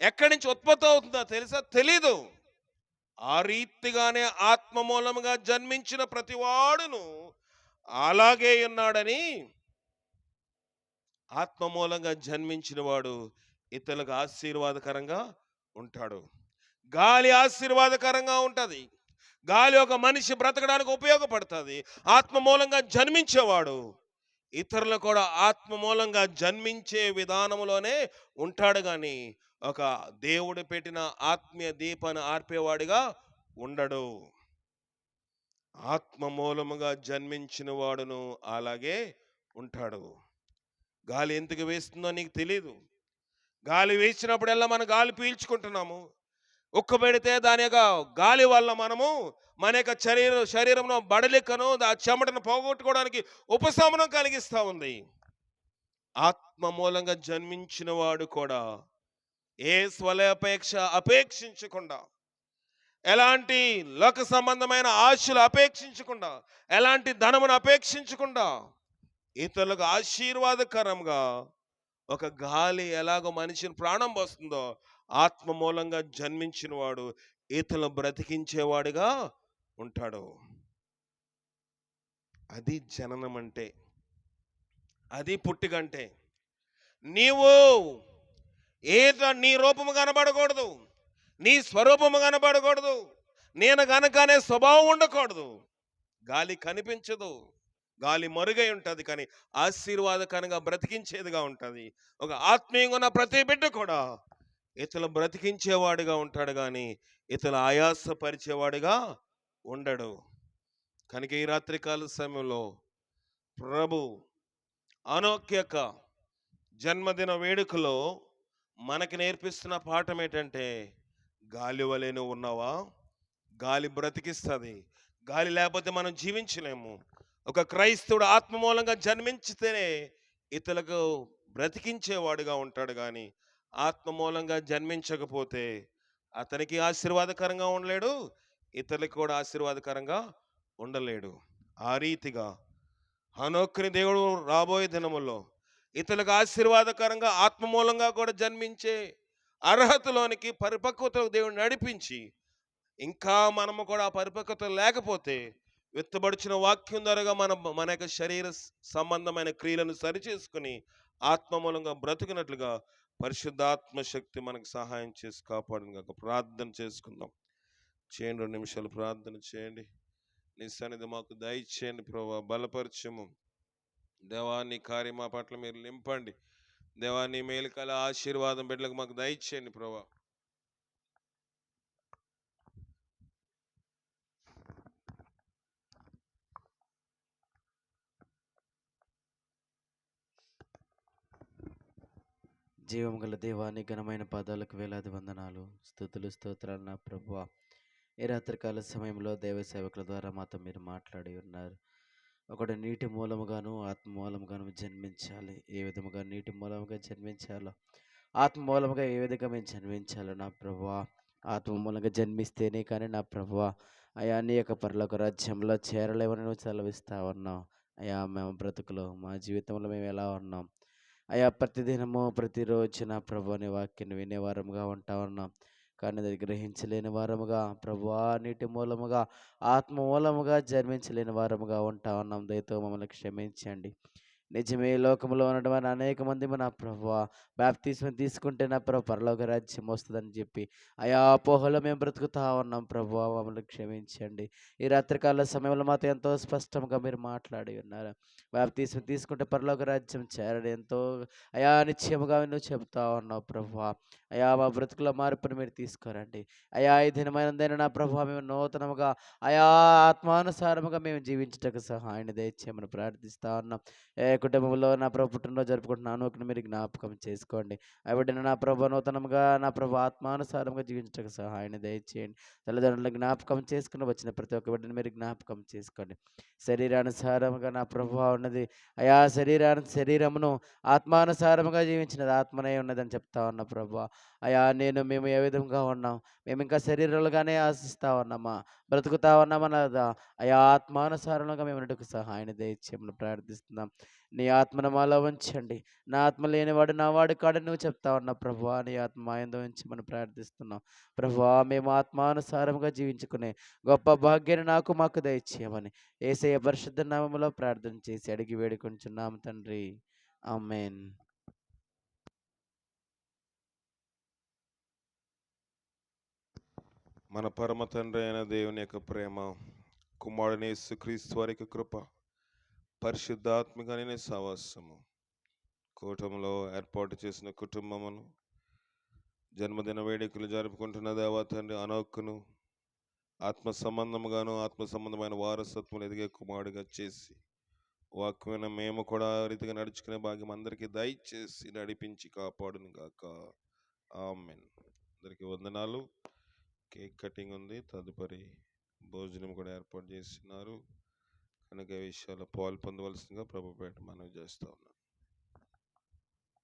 ఎక్కడి నుంచి ఉత్పత్తి అవుతుందో తెలుసా? తెలీదు. ఆ రీతిగానే ఆత్మ మూలముగా జన్మించిన ప్రతివాడును అలాగే ఉన్నాడని, ఆత్మ మూలంగా జన్మించిన వాడు ఇతరులకు ఆశీర్వాదకరంగా ఉంటాడు. గాలి ఆశీర్వాదకరంగా ఉంటుంది. గాలి ఒక మనిషి బ్రతకడానికి ఉపయోగపడుతుంది. ఆత్మ మూలంగా జన్మించేవాడు ఇతరులు కూడా ఆత్మ మూలంగా జన్మించే విధానంలోనే ఉంటాడు కానీ ఒక దేవుడు పెట్టిన ఆత్మీయ దీపాన్ని ఆర్పేవాడిగా ఉండడు. ఆత్మ మూలముగా జన్మించిన వాడును అలాగే ఉంటాడు. గాలి ఎందుకు వేస్తుందో నీకు తెలీదు. గాలి వీచినప్పుడల్లా మనం గాలి పీల్చుకుంటున్నాము. ఉక్క పెడితే దాని యొక్క గాలి వల్ల మనము మన యొక్క శరీరంలో బడలికను ఆ చెమటను పోగొట్టుకోవడానికి ఉపశమనం కలిగిస్తూ ఉంది. ఆత్మ మూలంగా జన్మించిన వాడు కూడా ఏ స్వలపేక్ష అపేక్షించకుండా, ఎలాంటి లోక సంబంధమైన ఆశలు అపేక్షించకుండా, ఎలాంటి ధనమును అపేక్షించకుండా ఇతరులకు ఆశీర్వాదకరంగా ఒక గాలి ఎలాగో మనిషిని ప్రాణం పోస్తుందో ఆత్మ మూలంగా జన్మించిన వాడు ఇతరులను బ్రతికించేవాడిగా ఉంటాడు. అది జననం అంటే, అది పుట్టికంటే. నీవు నీ రూపము కనబడకూడదు, నీ స్వరూపము కనబడకూడదు, నేను గనక అనే స్వభావం ఉండకూడదు. గాలి కనిపించదు, గాలి మరుగై ఉంటుంది, కానీ ఆశీర్వాదకరంగా బ్రతికించేదిగా ఉంటుంది. ఒక ఆత్మీయంగా ఉన్న ప్రతి బిడ్డ కూడా ఇతను బ్రతికించేవాడిగా ఉంటాడు కానీ ఇతను ఆయాసపరిచేవాడిగా ఉండడు. కనుక ఈ రాత్రికాల సమయంలో ప్రభు హనోకు యొక్క జన్మదిన వేడుకలో మనకి నేర్పిస్తున్న పాఠం ఏంటంటే, గాలి వలె నువ్వు ఉన్నావా? గాలి బ్రతికిస్తుంది. గాలి లేకపోతే మనం జీవించలేము. ఒక క్రైస్తవుడు ఆత్మ మూలంగా జన్మించితేనే ఇతరులకు బ్రతికించేవాడుగా ఉంటాడు కానీ ఆత్మ మూలంగా జన్మించకపోతే అతనికి ఆశీర్వాదకరంగా ఉండలేడు, ఇతరులకు కూడా ఆశీర్వాదకరంగా ఉండలేడు. ఆ రీతిగా హనోకుని దేవుడు రాబోయే దినముల్లో ఇతరులకు ఆశీర్వాదకరంగా ఆత్మ మూలంగా కూడా జన్మించే అర్హతలోనికి పరిపక్వతకు దేవుడు నడిపించి, ఇంకా మనము కూడా ఆ పరిపక్వత లేకపోతే విత్తబడిచిన వాక్యం ద్వారా మన యొక్క శరీర సంబంధమైన క్రియలను సరిచేసుకుని ఆత్మ మూలంగా బ్రతుకున్నట్లుగా పరిశుద్ధాత్మ శక్తి మనకు సహాయం చేసి కాపాడును. ప్రార్థన చేసుకుందాం. చేయండి, 2 నిమిషాలు ప్రార్థన చేయండి. నీ సన్నిధి మాకు దయచేయండి ప్రభా, బలపరచము దేవా. నీ కార్యం మా పట్ల మీరు నింపండి దేవా. నీ మేలుకల ఆశీర్వాదం బిడ్డలకు మాకు దయచేయండి ప్రభా. జీవం గల దేవాన్ని ఘనమైన పాదాలకు వేలాది వందనాలు, స్తుతులు, స్తోత్రాలు నా ప్రభువా. ఈ రాత్రికాల సమయంలో దైవ సేవకుల ద్వారా మాతో మీరు మాట్లాడి ఉన్నారు. ఒకడు నీటి మూలముగాను ఆత్మ మూలముగాను జన్మించాలి. ఏ విధముగా నీటి మూలముగా జన్మించాలో, ఆత్మ మూలముగా ఏ విధంగా మేము జన్మించాలో నా ప్రభువా. ఆత్మ మూలంగా జన్మిస్తేనే కానీ నా ప్రభువా అయా నీ యొక్క పరలోక రాజ్యంలో చేరలేవని నువ్వు సెలవిస్తా ఉన్నావు. అయా మేము బ్రతుకులో మా జీవితంలో మేము ఎలా ఉన్నాం అయా, ప్రతిదినము ప్రతిరోజు నా ప్రభు నీ వాక్యాన్ని వినేవారముగా ఉంటా ఉన్నాం, కానీ అది గ్రహించలేని వారముగా ప్రభువా నీటి మూలముగా ఆత్మ మూలముగా జన్మించలేని వారముగా ఉంటా ఉన్నాం. దయతో మమ్మల్ని క్షమించండి. నిజమే, లోకంలో ఉన్నటువంటి అనేక మంది నా ప్రభువా బాప్తిస్మం తీసుకుంటే నా ప్రభు పరలోక రాజ్యం వస్తుందని చెప్పి అయా అపోహలో మేము బ్రతుకుతా ఉన్నాం. ప్రభువా మమ్మల్ని క్షమించండి. ఈ రాత్రికాల సమయంలో మాతో ఎంతో స్పష్టంగా మీరు మాట్లాడి ఉన్నారు. బాప్తిస్మం తీసుకుంటే పరలోక రాజ్యం చేరడం ఎంతో అయా నిశ్చయముగా నువ్వు చెబుతా ఉన్నావు. ప్రభువా అయా మా బ్రతుకుల మార్పును మీరు తీసుకురండి. అయా ఈ దినమైనందైనా నా ప్రభువా మేము నూతనముగా అయా ఆత్మానుసారముగా మేము జీవించటకు సహాయాన్ని దయచేయమని ప్రార్థిస్తా ఉన్నాం. కుటుంబంలో నా ప్రభు పుట్టినరోజు జరుపుకుంటున్న అనూకుని మీరు జ్ఞాపకం చేసుకోండి. ఆ బిడ్డను నా ప్రభు నూతనంగా నా ప్రభు ఆత్మానుసారంగా జీవించటకు సహాయాన్ని దయచేయండి. తల్లిదండ్రులను జ్ఞాపకం చేసుకుని వచ్చిన ప్రతి ఒక్క బిడ్డను మీరు జ్ఞాపకం చేసుకోండి. శరీరానుసారంగా నా ప్రభువా ఉన్నది. అయా శరీరమును ఆత్మానుసారముగా జీవించినది ఆత్మనే ఉన్నదని చెప్తా ఉన్న ప్రభువా. అయా మేము ఏ విధంగా ఉన్నాం? మేమింకా శరీరాలుగానే ఆశిస్తా ఉన్నామా? బ్రతుకుతా ఉన్నామా లేదా? అయా ఆత్మానుసారంగా మేము ఉన్నట్టుకు సహాయాన్ని దయచేయమని ప్రార్థిస్తున్నాం. నీ ఆత్మను మాలో ఉంచండి. నా ఆత్మ లేనివాడు నా వాడు కాడని నువ్వు చెప్తా ఉన్నావు ప్రభువా. నీ ఆత్మ మా యందు ఉంచమని ప్రార్థిస్తున్నాం. ప్రభువా మేము ఆత్మానుసారంగా జీవించుకునే గొప్ప భాగ్యాన్ని మాకు దయచేయమని యేసయ్య పరిశుద్ధ నామములో ప్రార్థన చేసి అడిగి వేడుకొంచున్నాము తండ్రి. ఆమేన్. మన పరమ తండ్రి అయిన దేవుని యొక్క ప్రేమ, కుమారుని యేసుక్రీస్తు వారి యొక్క కృప, పరిశుద్ధాత్మికమైన సహవాసము, కూటమిలో ఏర్పాటు చేసిన కుటుంబమును, జన్మదిన వేడుకలు జరుపుకుంటున్న దేవా తండ్రి అనోక్కును ఆత్మ సంబంధముగాను ఆత్మ సంబంధమైన వారసత్వం ఎదిగే కుమారుడిగా చేసి వాక్యమైన మేము కూడా ఆ రీతిగా నడుచుకునే భాగ్యం అందరికీ దయచేసి నడిపించి కాపాడును గాక. ఆమేన్. అందరికీ వందనాలు. కేక్ కటింగ్ ఉంది, తదుపరి భోజనం కూడా ఏర్పాటు చేస్తున్నారు కనుక ఈ విషయాల్లో పాలు పొందవలసిందిగా ప్రభుపేట మనవి చేస్తా ఉన్నాను.